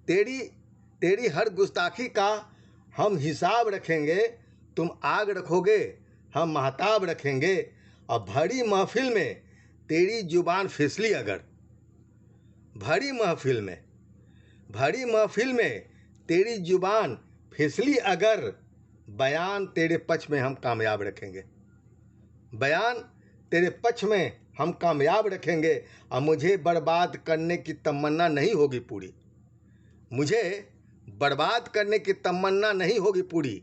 तेरी हर गुस्ताखी का हम हिसाब रखेंगे, तुम आग रखोगे हम महताब रखेंगे। और भरी महफिल में तेरी जुबान फिसली अगर, भरी महफिल में तेरी जुबान फिसली अगर, बयान तेरे पक्ष में हम कामयाब रखेंगे, बयान तेरे पक्ष में हम कामयाब रखेंगे। और मुझे बर्बाद करने की तमन्ना नहीं होगी पूरी, मुझे बर्बाद करने की तमन्ना नहीं होगी पूरी,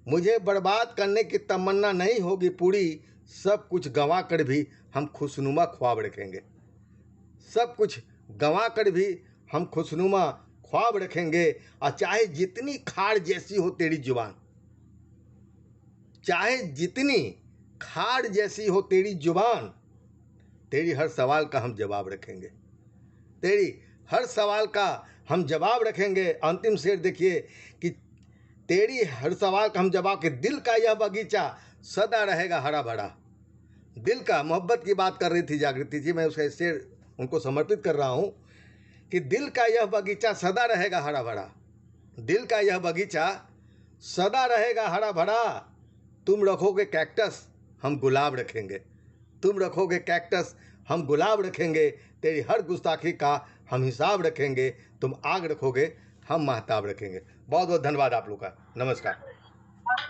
मुझे बर्बाद करने की तमन्ना नहीं होगी पूरी। सब कुछ गंवा कर भी हम खुशनुमा ख्वाब रखेंगे, सब कुछ गंवा कर भी हम खुशनुमा ख्वाब रखेंगे। और चाहे जितनी खाड़ जैसी हो तेरी जुबान, चाहे जितनी खाड़ जैसी हो तेरी जुबान, तेरी हर सवाल का हम जवाब रखेंगे, तेरी हर सवाल का हम जवाब रखेंगे। अंतिम शेर देखिए कि तेरी हर सवाल का हम जवाब के दिल का यह बगीचा सदा रहेगा हरा भरा। दिल का, मोहब्बत की बात कर रही थी जागृति जी, मैं उसका शेर उनको समर्पित कर रहा हूँ कि दिल का यह बगीचा सदा रहेगा हरा भरा, दिल का यह बगीचा सदा रहेगा हरा भरा। तुम रखोगे कैक्टस हम गुलाब रखेंगे, तुम रखोगे कैक्टस हम गुलाब रखेंगे। तेरी हर गुस्ताखी का हम हिसाब रखेंगे, तुम आग रखोगे हम महताब रखेंगे। बहुत बहुत धन्यवाद आप लोग का। नमस्कार।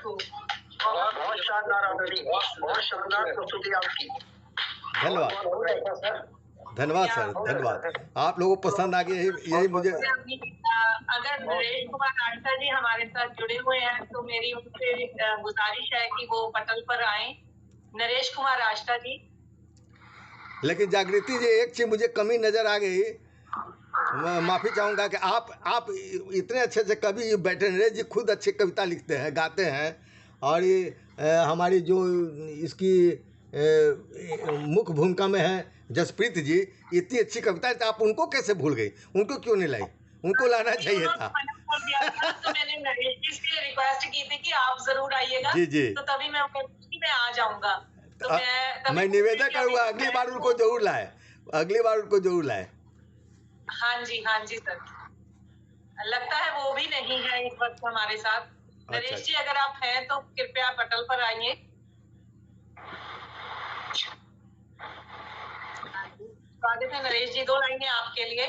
बहुत शानदार आदरणीय, बहुत शानदार प्रस्तुति आपकी। धन्यवाद धन्यवाद सर, धन्यवाद। आप लोगों को पसंद आ गई यही मुझे। अगर नरेश कुमार राष्ट्र जी हमारे साथ जुड़े हुए हैं तो मेरी उनसे गुजारिश है कि वो पटल पर आए। नरेश कुमार राष्ट्र जी। लेकिन जागृति जी एक चीज मुझे कमी नजर आ गई, मैं माफ़ी चाहूँगा कि आप इतने अच्छे से कवि बैठे, नरेश जी खुद अच्छी कविता लिखते हैं, गाते हैं। और ये हमारी जो इसकी मुख्य भूमिका में है जसप्रीत जी, इतनी अच्छी कविता है, तो आप उनको कैसे भूल गई? उनको क्यों नहीं लाई? उनको लाना चाहिए था। तो मैंने नरेश जी से रिक्वेस्ट की थी कि आप जरूर आइएगा। जी जी, तो तभी मैं आ जाऊंगा। तो मैं निवेदन करूँगा अगली बार उनको जरूर लाए, अगली बार उनको जरूर लाए। हाँ जी सर। लगता है वो भी नहीं है इस वक्त हमारे साथ। नरेश जी अगर आप हैं तो कृपया पटल पर आइए। स्वागत है नरेश जी, 2 लाइनें आपके लिए।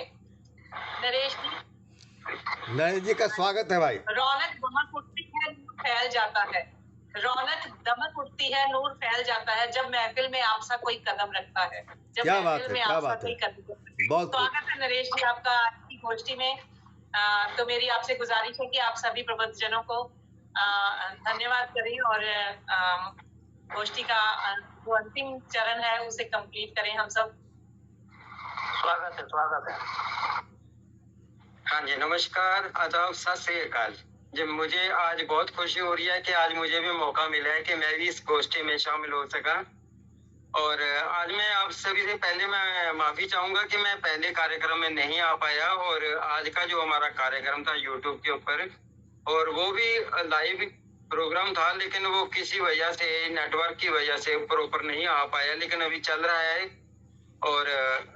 नरेश जी का स्वागत है भाई। रौनक दमक उठती है, नूर फैल जाता है, रौनक दमक उठती है, नूर फैल जाता है जब महफिल में आपसा कोई कदम रखता है, जब क्या बात महफिल में है, क्या आपसा बात कोई है। कदम। बहुत स्वागत है नरेश जी आपका आज की गोष्ठी में। तो मेरी आपसे गुजारिश है कि आप सभी प्रबंधजनों को धन्यवाद करें और गोष्ठी का जो अंतिम चरण है उसे कंप्लीट करें हम सब। स्वागत है, स्वागत है। हाँ जी, नमस्कार, आदाब, सत श्री अकाल जी। मुझे आज बहुत खुशी हो रही है कि आज मुझे भी मौका मिला है कि मैं भी इस गोष्ठी में शामिल हो सका। और आज मैं आप सभी से पहले मैं माफी चाहूंगा कि मैं पहले कार्यक्रम में नहीं आ पाया, और आज का जो हमारा कार्यक्रम था यूट्यूब के ऊपर, और वो भी लाइव प्रोग्राम था, लेकिन वो किसी वजह से, नेटवर्क की वजह से प्रॉपर नहीं आ पाया, लेकिन अभी चल रहा है। और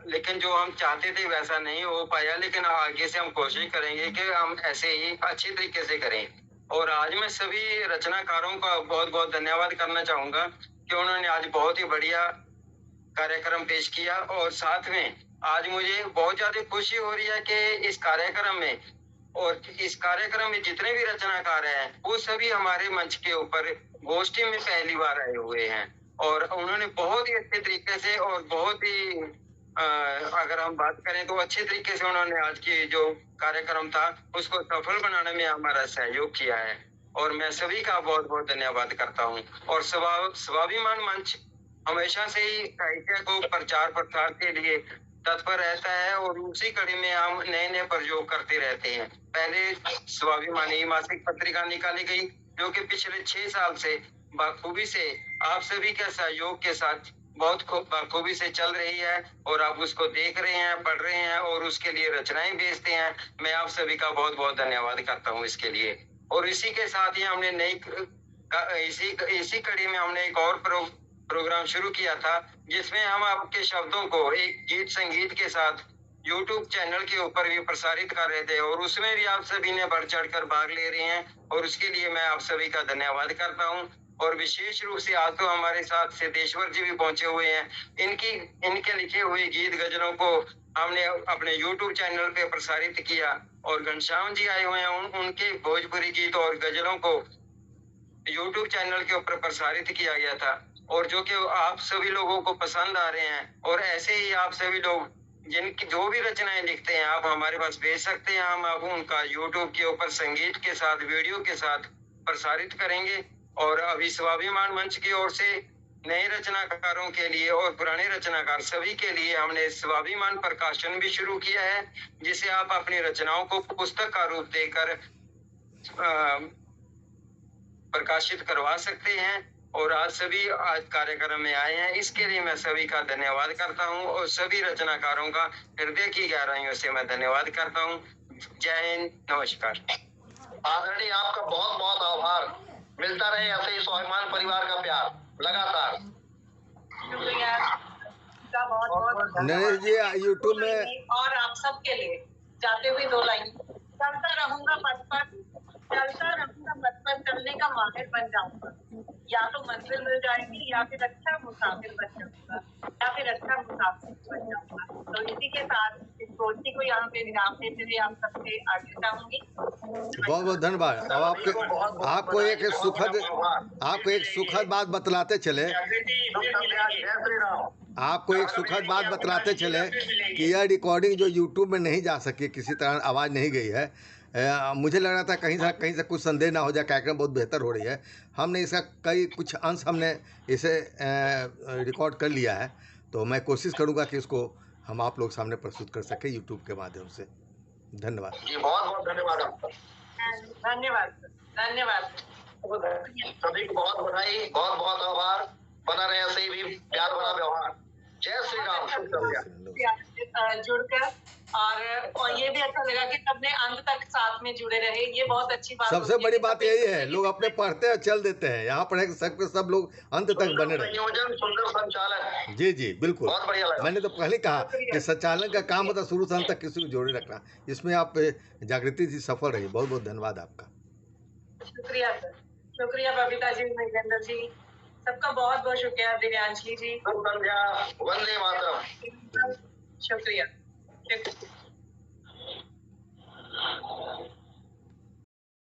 लेकिन जो हम चाहते थे वैसा नहीं हो पाया, लेकिन आगे से हम कोशिश करेंगे कि हम ऐसे ही अच्छी तरीके से करें। और आज मैं सभी रचनाकारों का बहुत बहुत धन्यवाद करना चाहूंगा कि उन्होंने आज बहुत ही बढ़िया कार्यक्रम पेश किया। और साथ में आज मुझे बहुत ज्यादा खुशी हो रही है कि इस कार्यक्रम में जितने भी रचनाकार हैं वो सभी हमारे मंच के ऊपर गोष्ठी में पहली बार आए हुए हैं, और उन्होंने बहुत ही अच्छे तरीके से और बहुत ही अगर हम बात करें तो अच्छे तरीके से उन्होंने आज की जो कार्यक्रम था उसको सफल बनाने में हमारा सहयोग किया है, और मैं सभी का बहुत बहुत धन्यवाद करता हूँ। और स्वाभिमान मंच हमेशा से ही साहित्य को प्रचार प्रसार के लिए तत्पर रहता है, और उसी कड़ी में हम नए नए प्रयोग करते रहते हैं। पहले स्वाभिमानी मासिक पत्रिका निकाली गई, जो कि पिछले 6 साल से बखूबी से आप सभी के सहयोग के साथ बहुत बखूबी से चल रही है, और आप उसको देख रहे हैं, पढ़ रहे हैं, और उसके लिए रचनाएं भेजते हैं। मैं आप सभी का बहुत बहुत धन्यवाद करता हूँ इसके लिए। और इसी के साथ ही हमने इसी कड़ी में हमने एक और प्रोग्राम शुरू किया था, जिसमें हम आपके शब्दों को एक गीत संगीत के साथ YouTube चैनल के ऊपर भी प्रसारित कर रहे थे, और उसमें भी आप सभी ने बढ़ चढ़ कर भाग ले रहे हैं, और उसके लिए मैं आप सभी का धन्यवाद करता हूं। और विशेष रूप से आज तो हमारे साथ सिद्धेश्वर जी भी पहुंचे हुए हैं। इनके लिखे हुए गीत गजलों को हमने अपने YouTube चैनल पे प्रसारित किया, और घनश्याम जी आए हुए हैं, उनके भोजपुरी गीत और गजलों को YouTube चैनल के ऊपर प्रसारित किया गया था, और जो कि आप सभी लोगों को पसंद आ रहे हैं। और ऐसे ही आप सभी लोग जिनकी जो भी रचनाएं लिखते हैं आप हमारे पास भेज सकते हैं, हम आप उनका YouTube के ऊपर संगीत के साथ, वीडियो के साथ प्रसारित करेंगे। और अभी स्वाभिमान मंच की ओर से नए रचनाकारों के लिए और पुराने रचनाकार सभी के लिए हमने स्वाभिमान प्रकाशन भी शुरू किया है, जिसे आप अपनी रचनाओं को पुस्तक का रूप देकर प्रकाशित करवा सकते हैं। और आज सभी आज कार्यक्रम में आए हैं, इसके लिए मैं सभी का धन्यवाद करता हूं, और सभी रचनाकारों का हृदय की गहराइयों से मैं धन्यवाद करता हूं। जय हिंद, नमस्कार। आदरणीय, आपका बहुत बहुत आभार। मिलता रहे ऐसे ही स्वाभिमान परिवार का प्यार लगातार। शुक्रिया का बहुत बहुत नरेश जी YouTube में, और आप सबके लिए जाते हुए 2 लाइन, चलता रहूंगा पथ पर, चलता रहूंगा पथ पर, चलने का माहिर बन जाऊंगा। या तो मंजिल मिल जाएगी, या फिर अच्छा मुसाफिर बन जाऊंगा, या फिर अच्छा मुसाफिर बन जाऊंगा। तो इसी के साथ इस गोष्ठी को यहाँ पे विराम देते हुए आप सबसे आगे चाहूंगी। बहुत बहुत धन्यवाद। अब आपको एक सुखद बात बतलाते चले, आपको एक सुखद बात बतलाते चले कि यह रिकॉर्डिंग जो YouTube में नहीं जा सकी, किसी तरह आवाज़ नहीं गई है। मुझे लग रहा था कहीं से कुछ संदेह ना हो जाए, कार्यक्रम बहुत बेहतर हो रही है। हमने इसका कुछ अंश हमने इसे रिकॉर्ड कर लिया है, तो मैं कोशिश करूंगा कि इसको हम आप लोग सामने प्रस्तुत कर सके YouTube के माध्यम से। धन्यवाद जी, बहुत बहुत धन्यवाद आपका। धन्यवाद सभी को बहुत बधाई, बहुत बहुत आभार। बना रहे ऐसे ही भी प्यार भरा व्यवहार। जय श्री राम। जुड़कर और ये भी अच्छा लगा कि सबने अंत तक साथ में जुड़े रहे, ये बहुत अच्छी बात। सबसे बड़ी बात यही है, लोग अपने पढ़ते हैं चल देते हैं, यहाँ पढ़े सब लोग अंत तक बने रहे। संयोजन, सुंदर संचालन। जी जी बिल्कुल, बहुत बढ़िया लगा। मैंने तो पहले कहा कि संचालन का काम होता शुरू से अंत तक किसी को जोड़े रखना। इसमें आप जागृति जी सफल रही, बहुत बहुत धन्यवाद आपका। शुक्रिया सर, शुक्रिया बबीता जी, महेंद्र जी, सबका बहुत बहुत शुक्रिया। दिव्यांशी जी, वंदे मातरम। शुक्रिया।